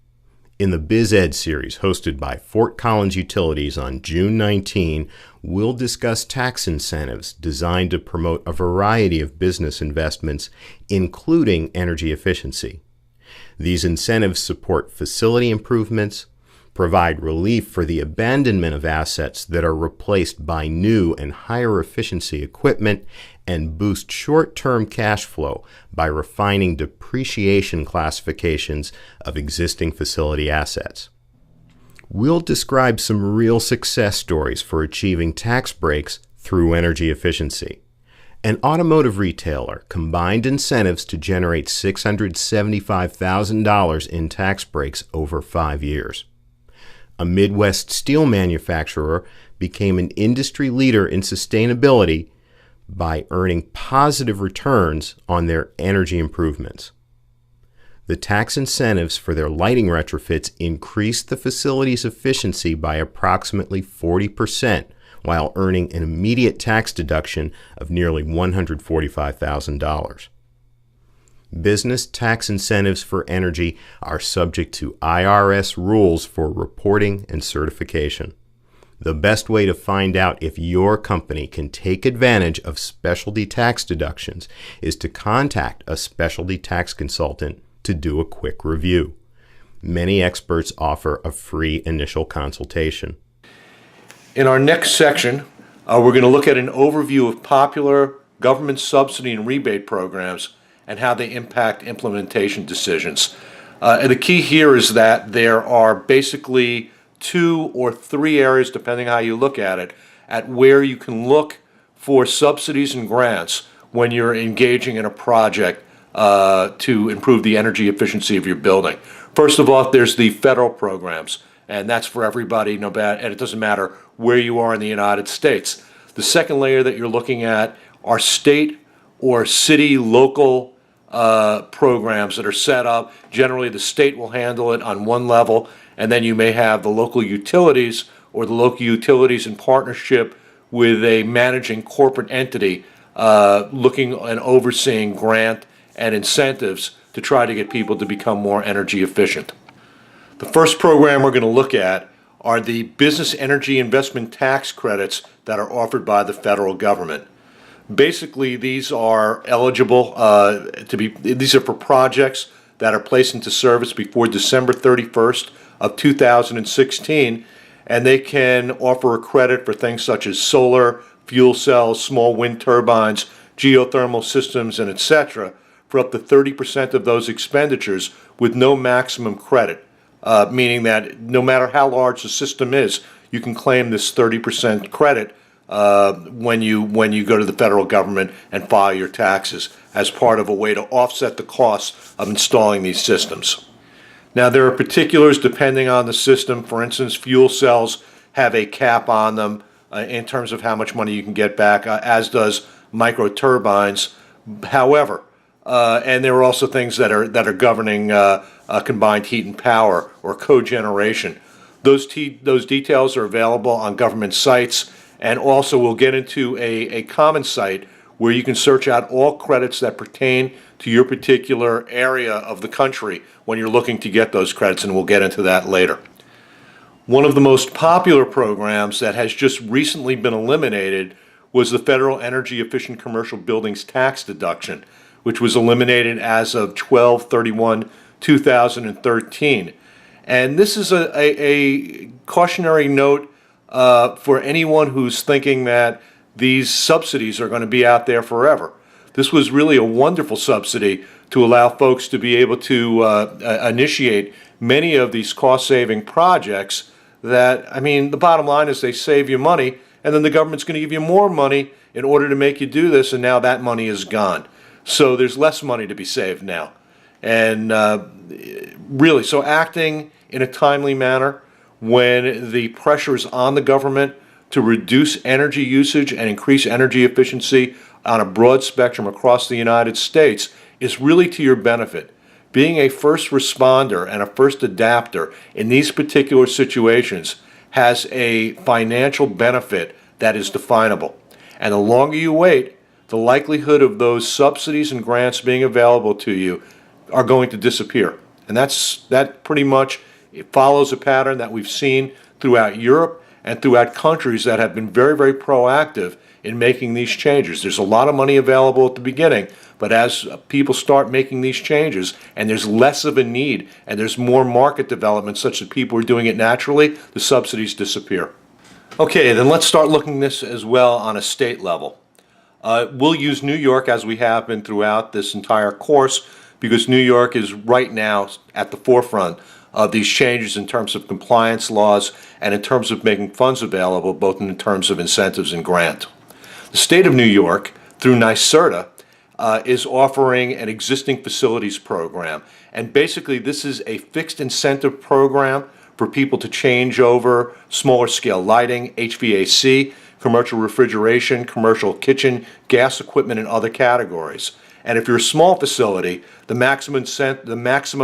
A: In the BizEd series hosted by Fort Collins Utilities on June 19, we'll discuss tax incentives designed to promote a variety of business investments, including energy efficiency. These incentives support facility improvements, provide relief for the abandonment of assets that are replaced by new and higher efficiency equipment, and boost short-term cash flow by refining depreciation classifications of existing facility assets. We'll describe some real success stories for achieving tax breaks through energy efficiency. An automotive retailer combined incentives to generate $675,000 in tax breaks over 5 years. A Midwest steel manufacturer became an industry leader in sustainability by earning positive returns on their energy improvements. The tax incentives for their lighting retrofits increased the facility's efficiency by approximately 40%, while earning an immediate tax deduction of nearly $145,000. Business tax incentives for energy are subject to IRS rules for reporting and certification. The best way to find out if your company can take advantage of specialty tax deductions is to contact a specialty tax consultant to do a quick review. Many experts offer a free initial consultation.
B: In our next section, we're going to look at an overview of popular government subsidy and rebate programs and how they impact implementation decisions. And the key here is that there are basically 2 or 3 areas, depending how you look at it, at where you can look for subsidies and grants when you're engaging in a project to improve the energy efficiency of your building. First of all, there's the federal programs, and that's for everybody, and it doesn't matter where you are in the United States. The second layer that you're looking at are state or city local programs that are set up. Generally, the state will handle it on one level, and then you may have the local utilities or the local utilities in partnership with a managing corporate entity looking and overseeing grant and incentives to try to get people to become more energy efficient. The first program we're going to look at are the business energy investment tax credits that are offered by the federal government. Basically, these are eligible these are for projects that are placed into service before December 31st of 2016, and they can offer a credit for things such as solar, fuel cells, small wind turbines, geothermal systems, and etc. for up to 30% of those expenditures with no maximum credit, meaning that no matter how large the system is, you can claim this 30% credit when you go to the federal government and file your taxes as part of a way to offset the costs of installing these systems. Now, there are particulars depending on the system. For instance, fuel cells have a cap on them in terms of how much money you can get back, as does micro turbines. However, and there are also things that are governing combined heat and power or cogeneration. Those details are available on government sites, and also we'll get into a common site where you can search out all credits that pertain to your particular area of the country when you're looking to get those credits, and we'll get into that later. One of the most popular programs that has just recently been eliminated was the Federal Energy Efficient Commercial Buildings Tax Deduction, which was eliminated as of 12/31/2013. And this is a cautionary note for anyone who's thinking that these subsidies are going to be out there forever. This was really a wonderful subsidy to allow folks to be able to initiate many of these cost-saving projects that, I mean, the bottom line is they save you money, and then the government's going to give you more money in order to make you do this, and now that money is gone. So there's less money to be saved now. And really, so acting in a timely manner when the pressure is on the government to reduce energy usage and increase energy efficiency on a broad spectrum across the United States is really to your benefit. Being a first responder and a first adapter in these particular situations has a financial benefit that is definable. And the longer you wait, the likelihood of those subsidies and grants being available to you are going to disappear. And that pretty much it follows a pattern that we've seen throughout Europe and throughout countries that have been very, very proactive in making these changes. There's a lot of money available at the beginning, but as people start making these changes and there's less of a need and there's more market development such that people are doing it naturally, the subsidies disappear. Okay, then let's start looking at this as well on a state level. We'll use New York as we have been throughout this entire course because New York is right now at the forefront of these changes in terms of compliance laws and in terms of making funds available, both in terms of incentives and grant. The state of New York, through NYSERDA, is offering an existing facilities program. And basically this is a fixed incentive program for people to change over smaller scale lighting, HVAC, commercial refrigeration, commercial kitchen, gas equipment, and other categories. And if you're a small facility, the maximum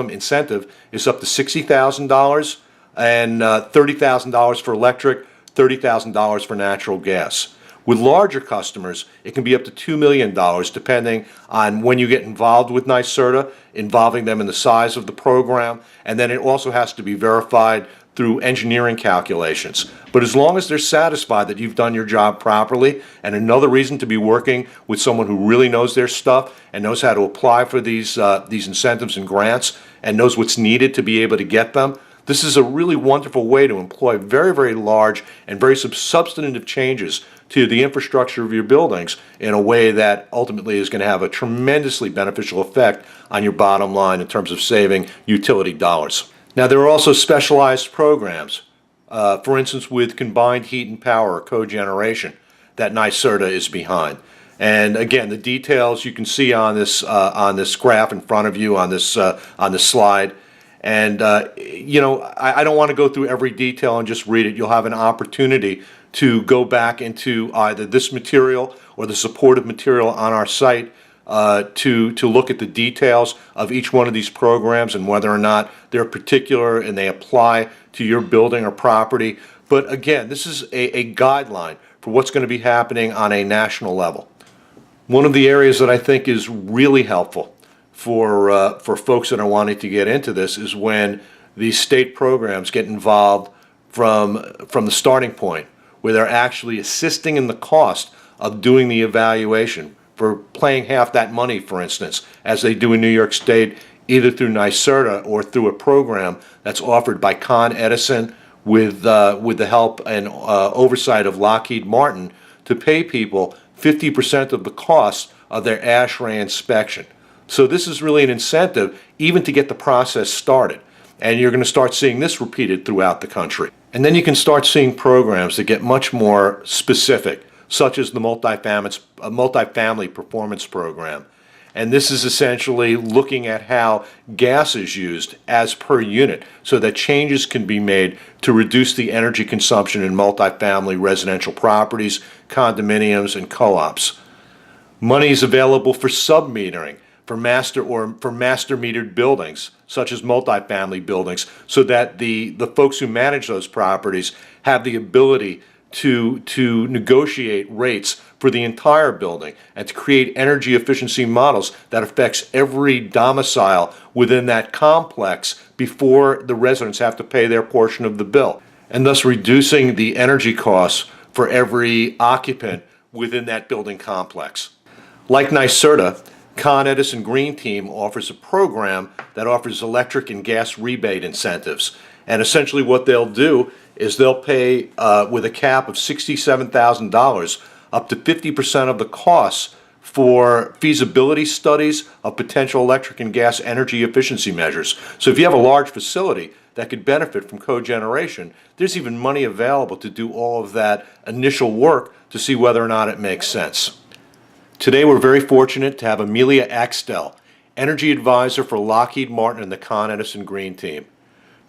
B: incentive is up to $60,000 and $30,000 for electric, $30,000 for natural gas. With larger customers, it can be up to $2 million depending on when you get involved with NYSERDA, involving them in the size of the program, and then it also has to be verified through engineering calculations. But as long as they're satisfied that you've done your job properly, and another reason to be working with someone who really knows their stuff and knows how to apply for these incentives and grants and knows what's needed to be able to get them, this is a really wonderful way to employ very, very large and very substantive changes to the infrastructure of your buildings in a way that ultimately is going to have a tremendously beneficial effect on your bottom line in terms of saving utility dollars. Now, there are also specialized programs, for instance, with combined heat and power or cogeneration that NYSERDA is behind. And again, the details you can see on this graph in front of you on this slide. And I don't want to go through every detail and just read it. You'll have an opportunity to go back into either this material or the supportive material on our site to look at the details of each one of these programs and whether or not they're particular and they apply to your building or property. But again, this is a guideline for what's going to be happening on a national level. One of the areas that I think is really helpful for folks that are wanting to get into this is when these state programs get involved from the starting point, where they're actually assisting in the cost of doing the evaluation, for paying half that money, for instance, as they do in New York State, either through NYSERDA or through a program that's offered by Con Edison with the help and oversight of Lockheed Martin to pay people 50% of the cost of their ASHRAE inspection. So this is really an incentive even to get the process started. And you're going to start seeing this repeated throughout the country. And then you can start seeing programs that get much more specific, such as the multifamily performance program. And this is essentially looking at how gas is used as per unit so that changes can be made to reduce the energy consumption in multifamily residential properties, condominiums, and co-ops. Money is available for sub-metering for master metered buildings, such as multifamily buildings, so that the folks who manage those properties have the ability to negotiate rates for the entire building and to create energy efficiency models that affects every domicile within that complex before the residents have to pay their portion of the bill, and thus reducing the energy costs for every occupant within that building complex. Like NYSERDA, Con Edison Green Team offers a program that offers electric and gas rebate incentives. And essentially what they'll do is they'll pay with a cap of $67,000 up to 50% of the costs for feasibility studies of potential electric and gas energy efficiency measures. So if you have a large facility that could benefit from cogeneration, there's even money available to do all of that initial work to see whether or not it makes sense. Today we're very fortunate to have Amelia Axtell, Energy Advisor for Lockheed Martin and the Con Edison Green Team.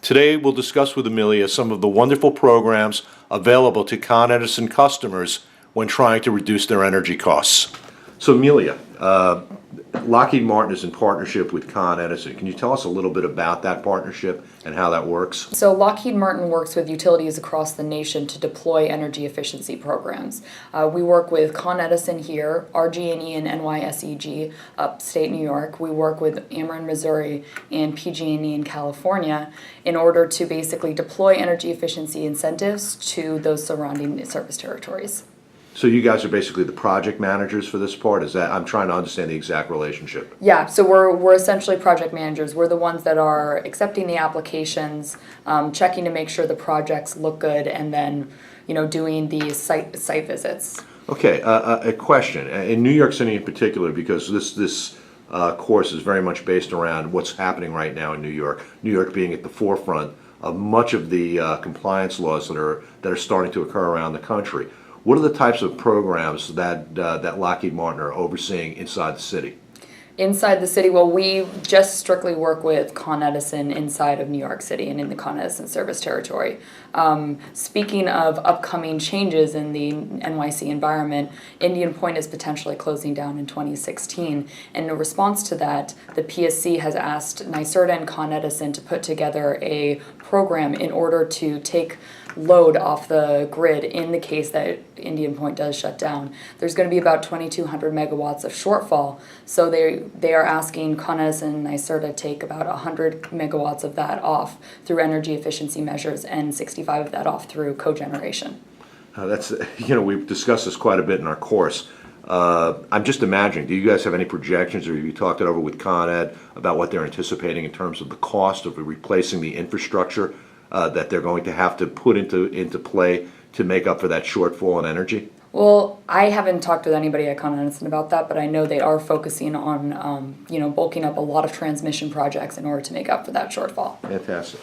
B: Today we'll discuss with Amelia some of the wonderful programs available to Con Edison customers when trying to reduce their energy costs. So Amelia, Lockheed Martin is in partnership with Con Edison. Can you tell us a little bit about that partnership and how that works?
J: So Lockheed Martin works with utilities across the nation to deploy energy efficiency programs. We work with Con Edison here, RG&E and NYSEG upstate New York. We work with Ameren, Missouri and PG&E in California in order to basically deploy energy efficiency incentives to those surrounding service territories.
B: So you guys are basically the project managers for this part? Is that, I'm trying to understand the exact relationship.
J: Yeah, so we're essentially project managers. We're the ones that are accepting the applications, checking to make sure the projects look good, and then doing the site visits. Okay,
B: a question. In New York City in particular, because this course is very much based around what's happening right now in New York. New York being at the forefront of much of the compliance laws that are starting to occur around the country. What are the types of programs that Lockheed Martin are overseeing inside the city?
J: Inside the city, well, we just strictly work with Con Edison inside of New York City and in the Con Edison service territory. Speaking of upcoming changes in the NYC environment, Indian Point is potentially closing down in 2016. And in response to that, the PSC has asked NYSERDA and Con Edison to put together a program in order to take load off the grid in the case that Indian Point does shut down. There's going to be about 2,200 megawatts of shortfall, so they are asking Con Edison and NYSERDA to take about 100 megawatts of that off through energy efficiency measures and 65 of that off through cogeneration.
B: That's, we've discussed this quite a bit in our course. I'm just imagining, do you guys have any projections, or have you talked it over with Con Ed about what they're anticipating in terms of the cost of replacing the infrastructure that they're going to have to put into play to make up for that shortfall in energy?
J: Well, I haven't talked with anybody at Con Edison about that, but I know they are focusing on, bulking up a lot of transmission projects in order to make up for that shortfall.
B: Fantastic.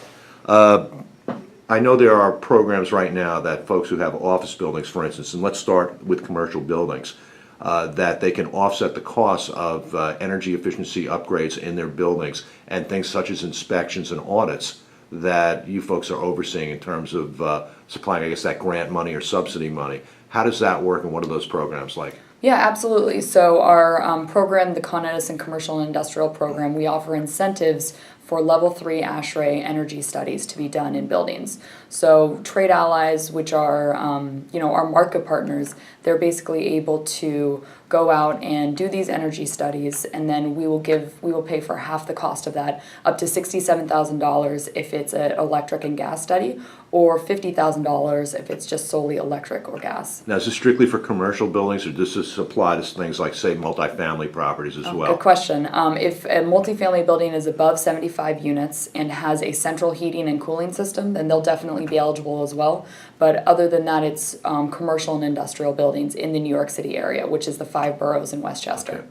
B: I know there are programs right now that folks who have office buildings, for instance, and let's start with commercial buildings, that they can offset the costs of energy efficiency upgrades in their buildings and things such as inspections and audits that you folks are overseeing in terms of supplying, I guess, that grant money or subsidy money. How does that work, and what are those programs like?
J: Yeah, absolutely. So our program, the Con Edison Commercial and Industrial Program, we offer incentives for level 3 ASHRAE energy studies to be done in buildings. So trade allies, which are our market partners, they're basically able to go out and do these energy studies, and then we will pay for half the cost of that, up to $67,000 if it's an electric and gas study, or $50,000 if it's just solely electric or gas.
B: Now, is this strictly for commercial buildings, or does this apply to things like, say, multifamily properties as well?
J: Good question. If a multifamily building is above 75 units and has a central heating and cooling system, then they'll definitely be eligible as well. But other than that, it's commercial and industrial buildings in the New York City area, which is the 5 boroughs in Westchester.
B: Okay.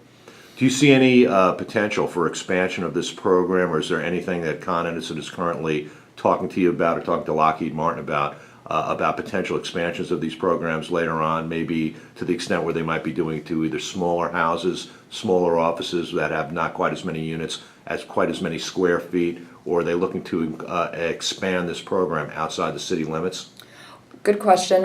B: Do you see any potential for expansion of this program, or is there anything that Con Edison is currently talking to you about, or talking to Lockheed Martin about potential expansions of these programs later on, maybe to the extent where they might be doing to either smaller houses, smaller offices that have not quite as many units, quite as many square feet, or are they looking to expand this program outside the city limits?
J: Good question.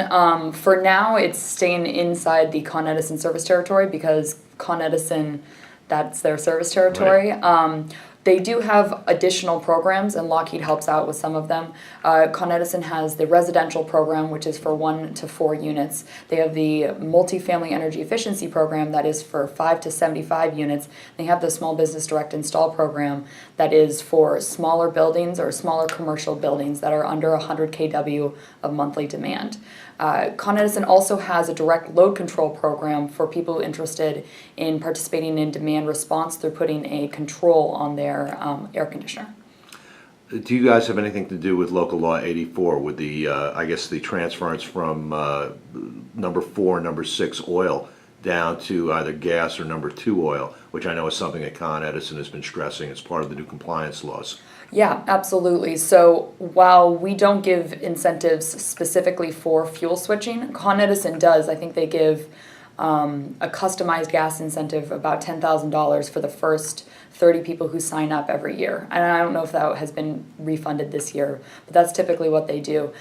J: For now, it's staying inside the Con Edison service territory because Con Edison, that's their service territory. Right. They do have additional programs, and Lockheed helps out with some of them. Con Edison has the residential program, which is for 1 to 4 units. They have the multifamily energy efficiency program that is for 5 to 75 units. They have the small business direct install program that is for smaller buildings or smaller commercial buildings that are under 100 kW of monthly demand. Con Edison also has a direct load control program for people interested in participating in demand response through putting a control on their air conditioner.
B: Do you guys have anything to do with Local Law 84 with the, I guess, the transference from number 4 and number 6 oil down to either gas or number 2 oil, which I know is something that Con Edison has been stressing as part of the new compliance laws?
J: Yeah, absolutely. So while we don't give incentives specifically for fuel switching, Con Edison does. I think they give a customized gas incentive about $10,000 for the first 30 people who sign up every year. And I don't know if that has been refunded this year, but that's typically what they do.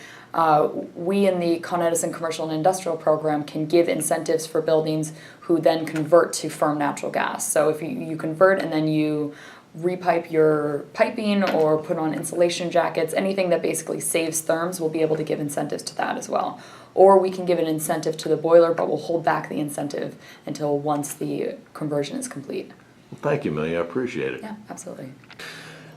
J: We in the Con Edison Commercial and Industrial Program can give incentives for buildings who then convert to firm natural gas. So if you convert and then you repipe your piping or put on insulation jackets, anything that basically saves therms, we'll be able to give incentives to that as well. Or we can give an incentive to the boiler, but we'll hold back the incentive until once the conversion is complete.
B: Well, thank you, Millie. I appreciate it.
J: Yeah, absolutely.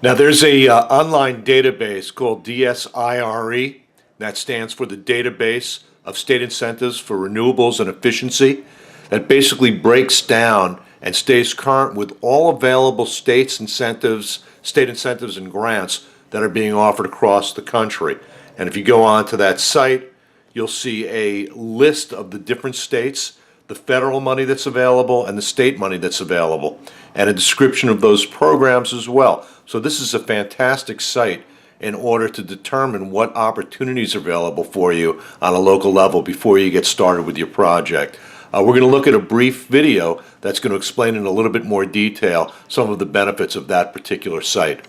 B: Now, there's a online database called DSIRE. That stands for the Database of State Incentives for Renewables and Efficiency. That basically breaks down and stays current with all available state incentives and grants that are being offered across the country. And if you go on to that site, you'll see a list of the different states, the federal money that's available, and the state money that's available, and a description of those programs as well. So this is a fantastic site in order to determine what opportunities are available for you on a local level before you get started with your project. We're going to look at a brief video that's going to explain in a little bit more detail some of the benefits of that particular site.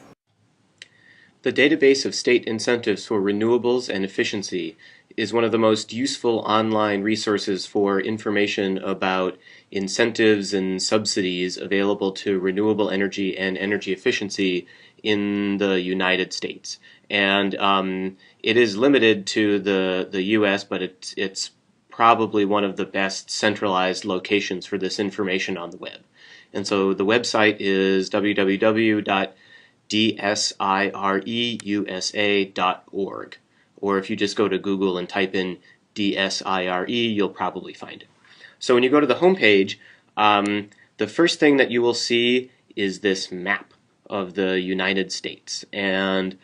K: The database of state incentives for renewables and efficiency is one of the most useful online resources for information about incentives and subsidies available to renewable energy and energy efficiency in the United States. And it is limited to the U.S., but it's probably one of the best centralized locations for this information on the web. And so the website is www.dsireusa.org. Or if you just go to Google and type in DSIRE, you'll probably find it. So when you go to the homepage, the first thing that you will see is this map of the United States. And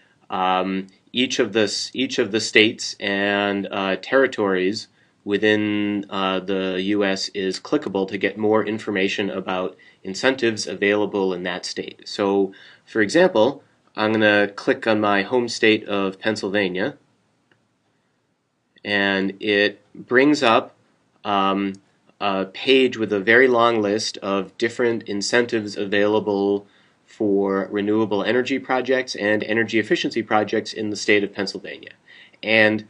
K: each of the states and territories within the U.S. is clickable to get more information about incentives available in that state. So, for example, I'm going to click on my home state of Pennsylvania, and it brings up a page with a very long list of different incentives available for renewable energy projects and energy efficiency projects in the state of Pennsylvania. And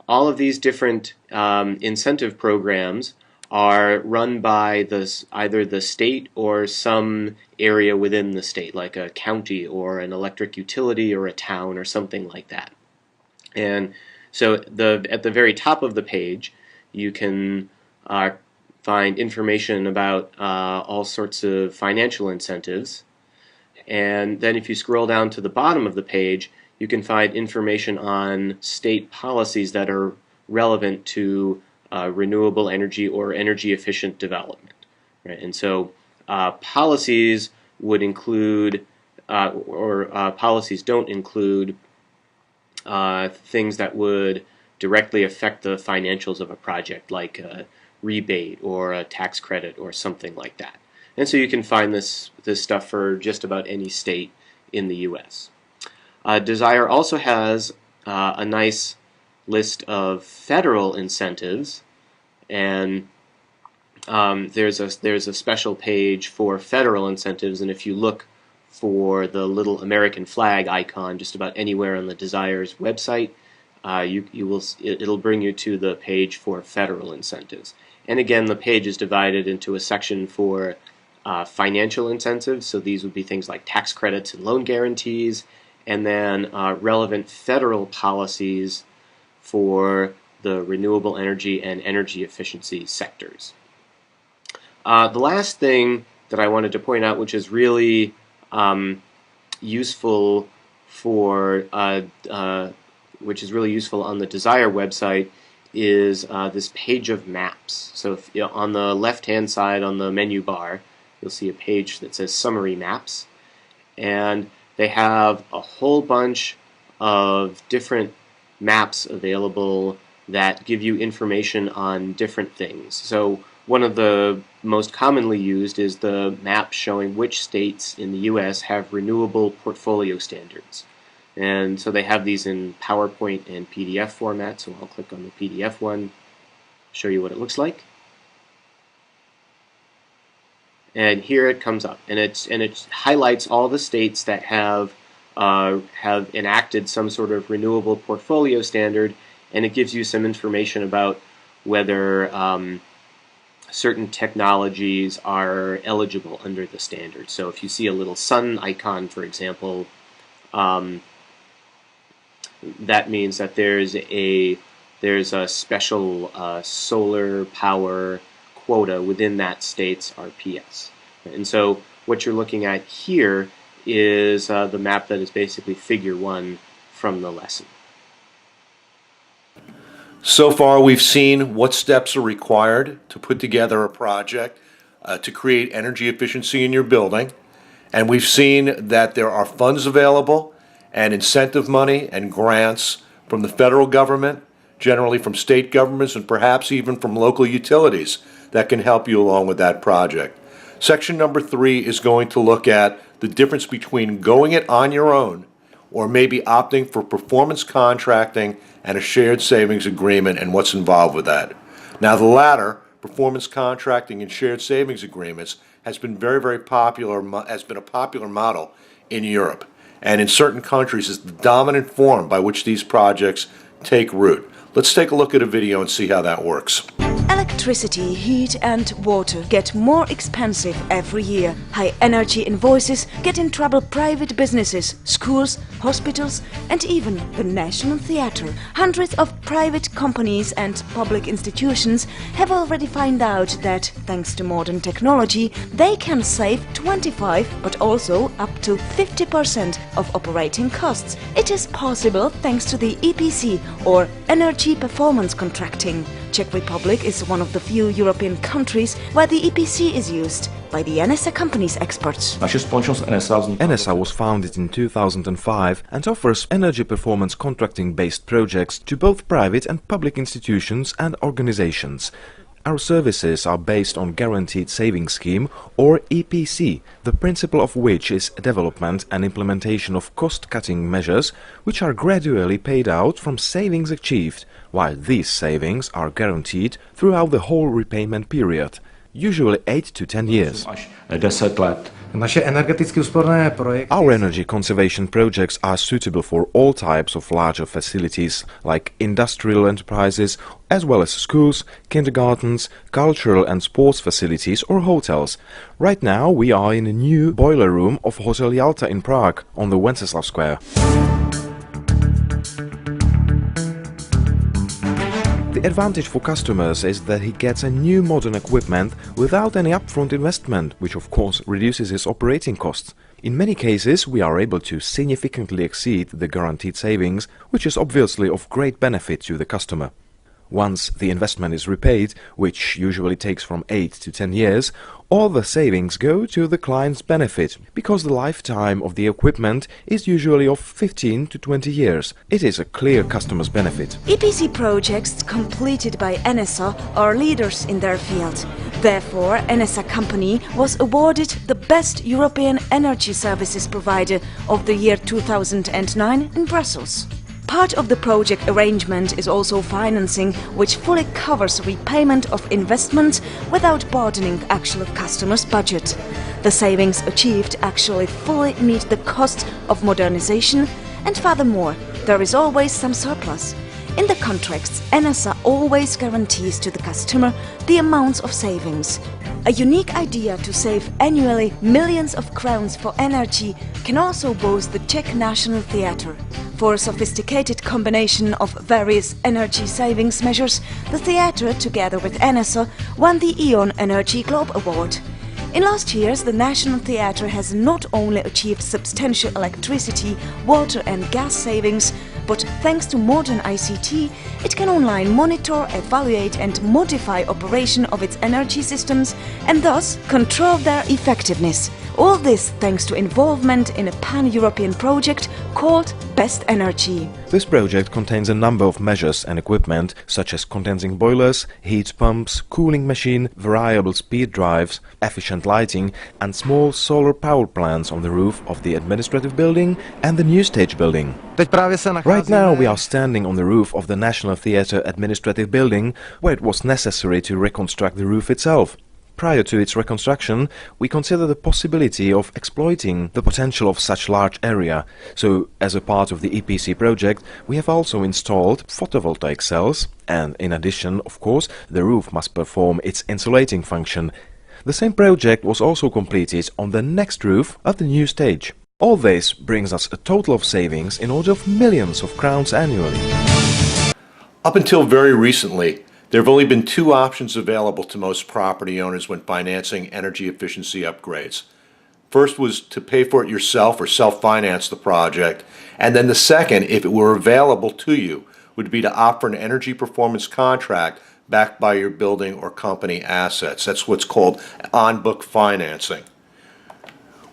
K: all of these different incentive programs are run by either the state or some area within the state, like a county or an electric utility or a town or something like that. And so at the very top of the page, you can find information about all sorts of financial incentives. And then if you scroll down to the bottom of the page, you can find information on state policies that are relevant to renewable energy or energy efficient development. Right? And so policies would include, policies don't include things that would directly affect the financials of a project, like a rebate or a tax credit or something like that. And so you can find this stuff for just about any state in the U.S. Desire also has a nice list of federal incentives, and there's a special page for federal incentives, and if you look for the little American flag icon just about anywhere on the Desire's website, it'll bring you to the page for federal incentives. And again, the page is divided into a section for financial incentives, so these would be things like tax credits and loan guarantees, and then relevant federal policies for the renewable energy and energy efficiency sectors. The last thing that I wanted to point out, which is really useful on the Desire website, is this page of maps. So on the left-hand side on the menu bar, you'll see a page that says Summary Maps, and they have a whole bunch of different maps available that give you information on different things. So one of the most commonly used is the map showing which states in the U.S. have renewable portfolio standards. And so they have these in PowerPoint and PDF format, so I'll click on the PDF one, show you what it looks like. And here it comes up, and it highlights all the states that have enacted some sort of renewable portfolio standard, and it gives you some information about whether certain technologies are eligible under the standard. So if you see a little sun icon, for example, that means that there's a special solar power quota within that state's RPS. And so what you're looking at here is the map that is basically figure 1 from the lesson.
B: So far we've seen what steps are required to put together a project to create energy efficiency in your building, and we've seen that there are funds available and incentive money and grants from the federal government, generally from state governments, and perhaps even from local utilities that can help you along with that project. Section number 3 is going to look at the difference between going it on your own or maybe opting for performance contracting and a shared savings agreement and what's involved with that. Now, the latter, performance contracting and shared savings agreements, has been very popular, has been a popular model in Europe, and in certain countries is the dominant form by which these projects take root. Let's take a look at a video and see how that works.
L: Electricity, heat and water get more expensive every year. High energy invoices get in trouble private businesses, schools, hospitals and even the National Theatre. Hundreds of private companies and public institutions have already found out that, thanks to modern technology, they can save 25 but also up to 50% of operating costs. It is possible thanks to the EPC or Energy Performance Contracting. Czech Republic is one of the few European countries where the EPC is used by the NSA company's experts.
M: NSA was founded in 2005 and offers energy performance contracting-based projects to both private and public institutions and organizations. Our services are based on Guaranteed Savings Scheme, or EPC, the principle of which is development and implementation of cost-cutting measures which are gradually paid out from savings achieved, while these savings are guaranteed throughout the whole repayment period, usually 8 to 10 years. Our energy conservation projects are suitable for all types of larger facilities, like industrial enterprises, as well as schools, kindergartens, cultural and sports facilities or hotels. Right now we are in a new boiler room of Hotel Yalta in Prague, on the Wenceslav Square. The advantage for customers is that he gets a new modern equipment without any upfront investment, which of course reduces his operating costs. In many cases we are able to significantly exceed the guaranteed savings, which is obviously of great benefit to the customer. Once the investment is repaid, which usually takes from 8 to 10 years, all the savings go to the client's benefit, because the lifetime of the equipment is usually of 15 to 20 years. It is a clear customer's benefit.
L: EPC projects completed by NSA are leaders in their field. Therefore, NSA company was awarded the Best European Energy Services Provider of the year 2009 in Brussels. Part of the project arrangement is also financing, which fully covers repayment of investments without burdening actual customers' budget. The savings achieved actually fully meet the cost of modernization, and furthermore, there is always some surplus. In the contracts, NSA always guarantees to the customer the amounts of savings. A unique idea to save annually millions of crowns for energy can also boast the Czech National Theatre. For a sophisticated combination of various energy savings measures, the theatre, together with NSA, won the Eon Energy Globe Award. In last years, the National Theatre has not only achieved substantial electricity, water and gas savings, but thanks to modern ICT, it can online monitor, evaluate and modify operation of its energy systems and thus control their effectiveness. All this thanks to involvement in a pan-European project called Best Energy.
M: This project contains a number of measures and equipment such as condensing boilers, heat pumps, cooling machine, variable speed drives, efficient lighting and small solar power plants on the roof of the administrative building and the new stage building. Right now we are standing on the roof of the National Theatre administrative building, where it was necessary to reconstruct the roof itself. Prior to its reconstruction, we consider the possibility of exploiting the potential of such large area. So, as a part of the EPC project, we have also installed photovoltaic cells, and in addition, of course, the roof must perform its insulating function. The same project was also completed on the next roof of the new stage. All this brings us a total of savings in order of millions of crowns annually.
B: Up until very recently, there have only been two options available to most property owners when financing energy efficiency upgrades. First was to pay for it yourself or self-finance the project, and then the second, if it were available to you, would be to opt for an energy performance contract backed by your building or company assets. That's what's called on-book financing.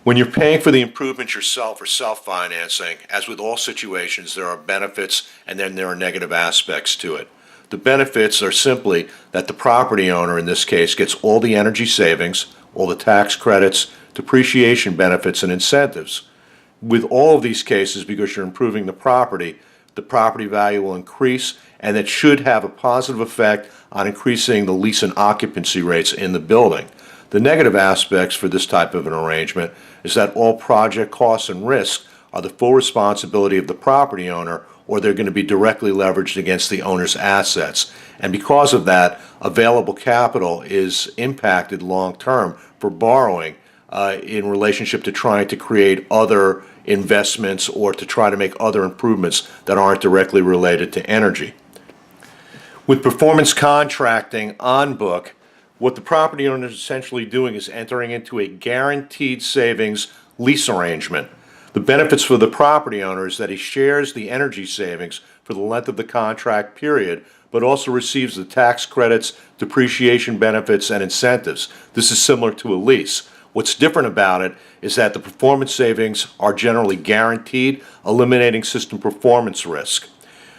B: When you're paying for the improvements yourself or self-financing, as with all situations, there are benefits and then there are negative aspects to it. The benefits are simply that the property owner, in this case, gets all the energy savings, all the tax credits, depreciation benefits, and incentives. With all of these cases, because you're improving the property the property value will increase, and that should have a positive effect on increasing the lease and occupancy rates in the building. The negative aspects for this type of an arrangement is that all project costs and risks are the full responsibility of the property owner, or they're going to be directly leveraged against the owner's assets. And because of that, available capital is impacted long term for borrowing in relationship to trying to create other investments or to try to make other improvements that aren't directly related to energy. With performance contracting on book, what the property owner is essentially doing is entering into a guaranteed savings lease arrangement. The benefits for the property owner is that he shares the energy savings for the length of the contract period, but also receives the tax credits, depreciation benefits, and incentives. This is similar to a lease. What's different about it is that the performance savings are generally guaranteed, eliminating system performance risk.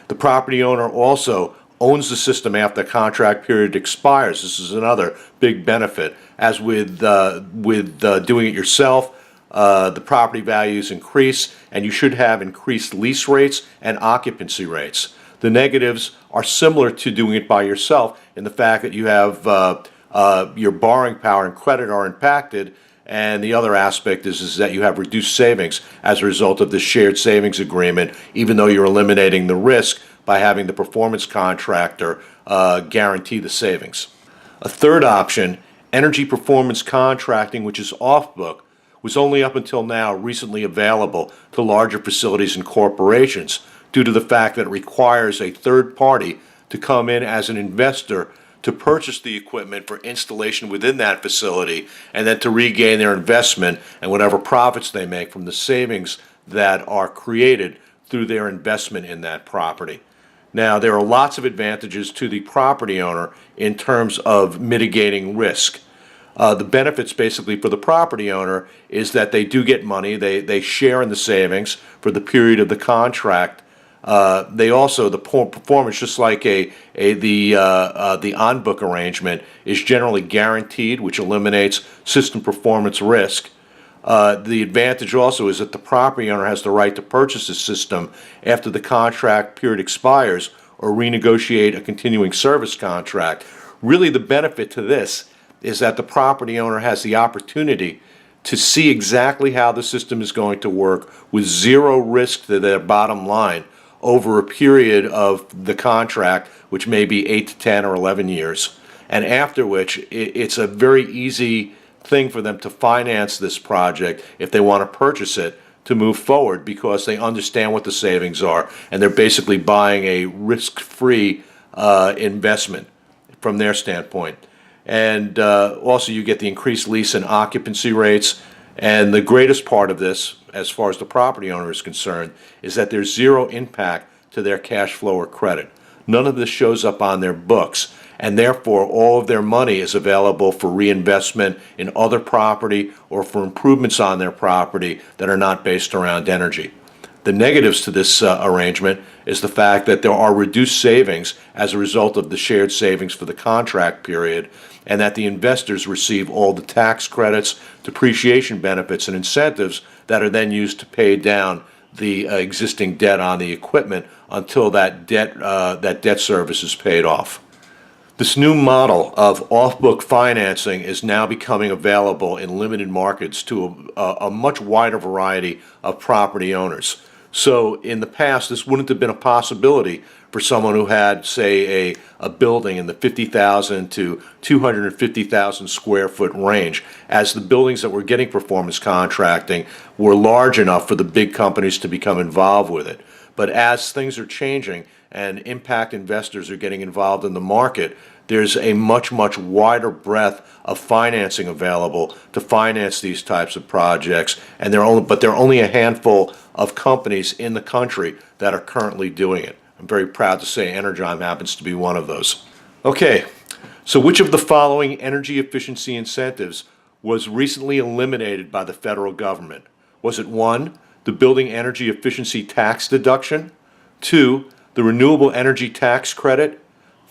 B: The property owner also owns the system after the contract period expires. This is another big benefit. As with doing it yourself, the property values increase, and you should have increased lease rates and occupancy rates. The negatives are similar to doing it by yourself in the fact that you have your borrowing power and credit are impacted, and the other aspect is that you have reduced savings as a result of the shared savings agreement, even though you're eliminating the risk by having the performance contractor guarantee the savings. A third option, energy performance contracting, which is off-book, was only up until now recently available to larger facilities and corporations due to the fact that it requires a third party to come in as an investor to purchase the equipment for installation within that facility and then to regain their investment and whatever profits they make from the savings that are created through their investment in that property. Now, there are lots of advantages to the property owner in terms of mitigating risk. The benefits basically for the property owner is that they do get money, they share in the savings for the period of the contract. They also, the performance, just like the on-book arrangement, is generally guaranteed, which eliminates system performance risk. The advantage also is that the property owner has the right to purchase the system after the contract period expires or renegotiate a continuing service contract. Really, the benefit to this is that the property owner has the opportunity to see exactly how the system is going to work with zero risk to their bottom line over a period of the contract, which may be 8 to 10 or 11 years, and after which it's a very easy thing for them to finance this project if they want to purchase it to move forward because they understand what the savings are and they're basically buying a risk-free investment from their standpoint. And also you get the increased lease and occupancy rates, and the greatest part of this as far as the property owner is concerned is that there's zero impact to their cash flow or credit. None of this shows up on their books, and therefore all of their money is available for reinvestment in other property or for improvements on their property that are not based around energy. The negatives to this arrangement is the fact that there are reduced savings as a result of the shared savings for the contract period, and that the investors receive all the tax credits, depreciation benefits, and incentives that are then used to pay down the existing debt on the equipment until that debt service is paid off. This new model of off-book financing is now becoming available in limited markets to a much wider variety of property owners. So in the past, this wouldn't have been a possibility for someone who had, say, a building in the 50,000 to 250,000 square foot range, as the buildings that were getting performance contracting were large enough for the big companies to become involved with it. But as things are changing and impact investors are getting involved in the market, there's a much wider breadth of financing available to finance these types of projects, and there are only a handful of companies in the country that are currently doing it. I'm very proud to say Energime happens to be one of those. Okay, so which of the following energy efficiency incentives was recently eliminated by the federal government? Was it 1, the Building Energy Efficiency Tax Deduction, 2, the Renewable Energy Tax Credit,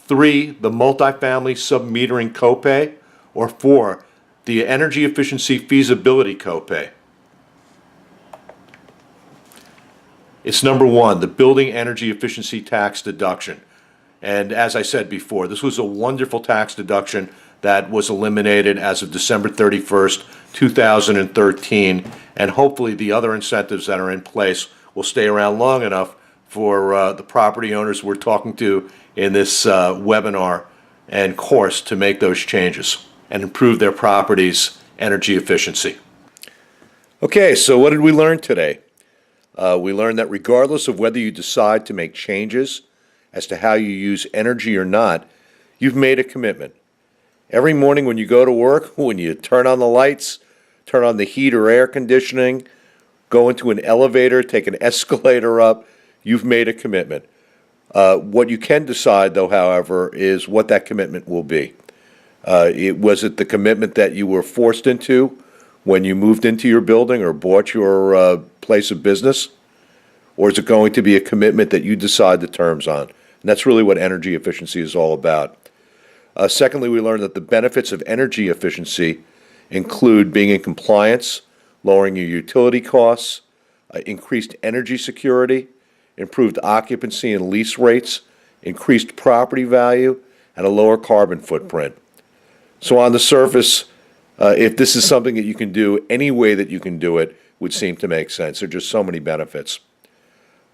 B: 3, the multifamily sub-metering copay, or 4, the energy efficiency feasibility copay? It's number one, the building energy efficiency tax deduction. And as I said before, this was a wonderful tax deduction that was eliminated as of December 31st, 2013. And hopefully the other incentives that are in place will stay around long enough for the property owners we're talking to in this webinar and course to make those changes and improve their property's energy efficiency. Okay, so what did we learn today? We learned that regardless of whether you decide to make changes as to how you use energy or not, you've made a commitment. Every morning when you go to work, when you turn on the lights, turn on the heat or air conditioning, go into an elevator, take an escalator up, you've made a commitment. What you can decide, though, however, is what that commitment will be. Was it the commitment that you were forced into when you moved into your building or bought your place of business? Or is it going to be a commitment that you decide the terms on? And that's really what energy efficiency is all about. Secondly, we learned that the benefits of energy efficiency include being in compliance, lowering your utility costs, increased energy security, improved occupancy and lease rates, increased property value, and a lower carbon footprint. So on the surface, if this is something that you can do, any way that you can do it would seem to make sense. There are just so many benefits.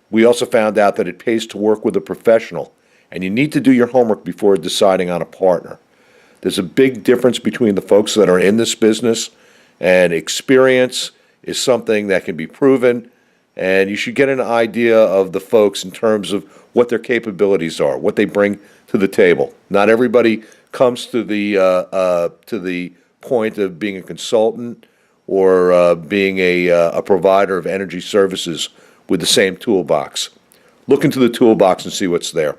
B: We also found out that it pays to work with a professional, and you need to do your homework before deciding on a partner. There's a big difference between the folks that are in this business, and experience is something that can be proven, and you should get an idea of the folks in terms of what their capabilities are, what they bring to the table. Not everybody comes to the point of being a consultant or being a provider of energy services with the same toolbox. Look into the toolbox and see what's there.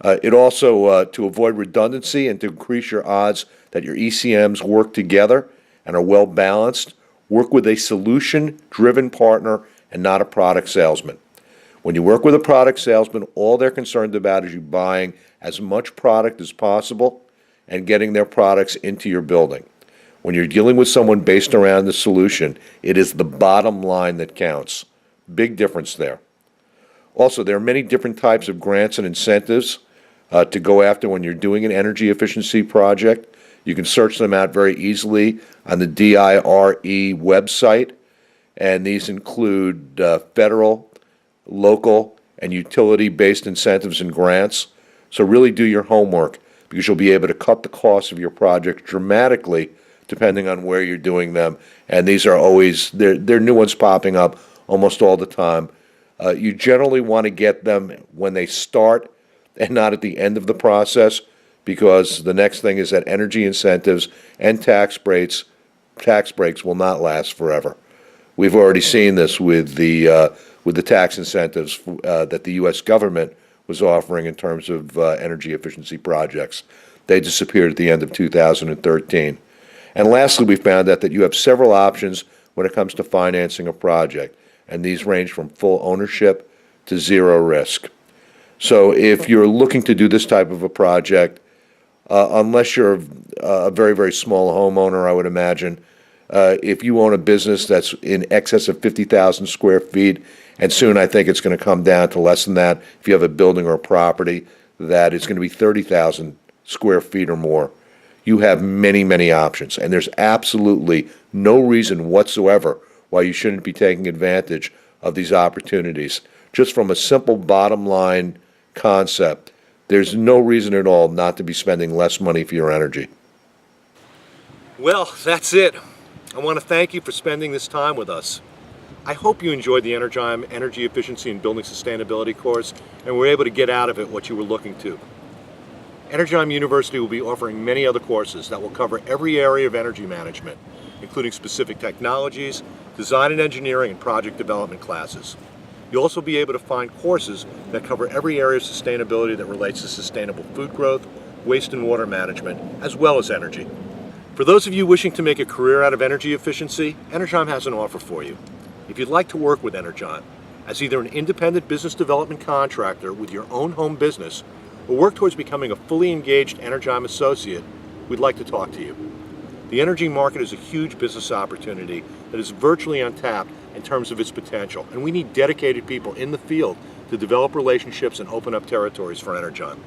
B: It also, to avoid redundancy and to increase your odds that your ECMs work together and are well balanced, work with a solution-driven partner and not a product salesman. When you work with a product salesman, all they're concerned about is you buying as much product as possible and getting their products into your building. When you're dealing with someone based around the solution, it is the bottom line that counts. Big difference there. Also, there are many different types of grants and incentives to go after when you're doing an energy efficiency project. You can search them out very easily on the DIRE website, and these include federal, local, and utility-based incentives and grants. So really do your homework, because you'll be able to cut the cost of your project dramatically depending on where you're doing them. And these are always, there are new ones popping up almost all the time. You generally want to get them when they start and not at the end of the process, because the next thing is that energy incentives and tax breaks will not last forever. We've already seen this with the tax incentives that the U.S. government was offering in terms of energy efficiency projects. They disappeared at the end of 2013. And lastly, we found out that you have several options when it comes to financing a project, and these range from full ownership to zero risk. So if you're looking to do this type of a project, unless you're a very, very small homeowner, I would imagine, if you own a business that's in excess of 50,000 square feet, and soon I think it's going to come down to less than that if you have a building or a property that is going to be 30,000 square feet or more, you have many, many options. And there's absolutely no reason whatsoever why you shouldn't be taking advantage of these opportunities. Just from a simple bottom line concept, there's no reason at all not to be spending less money for your energy. Well, that's it. I want to thank you for spending this time with us. I hope you enjoyed the Energime Energy Efficiency and Building Sustainability course and were able to get out of it what you were looking to. Energime University will be offering many other courses that will cover every area of energy management, including specific technologies, design and engineering, and project development classes. You'll also be able to find courses that cover every area of sustainability that relates to sustainable food growth, waste and water management, as well as energy. For those of you wishing to make a career out of energy efficiency, Energime has an offer for you. If you'd like to work with Energime as either an independent business development contractor with your own home business or work towards becoming a fully engaged Energime associate, we'd like to talk to you. The energy market is a huge business opportunity that is virtually untapped in terms of its potential, and we need dedicated people in the field to develop relationships and open up territories for Energime.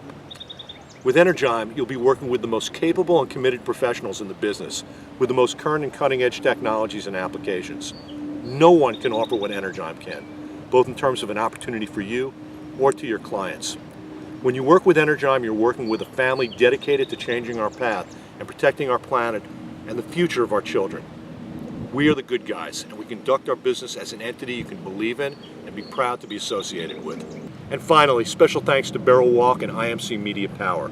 B: With Energime, you'll be working with the most capable and committed professionals in the business, with the most current and cutting-edge technologies and applications. No one can offer what Energime can, both in terms of an opportunity for you or to your clients. When you work with Energime, you're working with a family dedicated to changing our path and protecting our planet and the future of our children. We are the good guys, and we conduct our business as an entity you can believe in and be proud to be associated with. And finally, special thanks to Beryl Walk and IMC Media Power.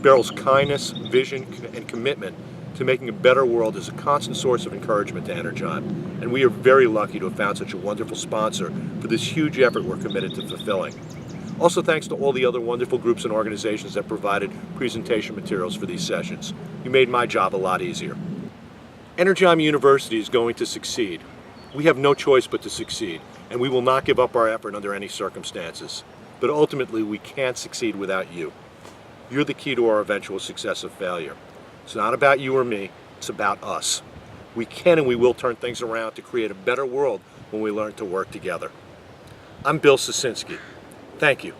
B: Beryl's kindness, vision, and commitment to making a better world is a constant source of encouragement to Energime, and we are very lucky to have found such a wonderful sponsor for this huge effort we're committed to fulfilling. Also thanks to all the other wonderful groups and organizations that provided presentation materials for these sessions. You made my job a lot easier. Energime University is going to succeed. We have no choice but to succeed, and we will not give up our effort under any circumstances. But ultimately, we can't succeed without you. You're the key to our eventual success or failure. It's not about you or me, it's about us. We can and we will turn things around to create a better world when we learn to work together. I'm Bill Sosinski. Thank you.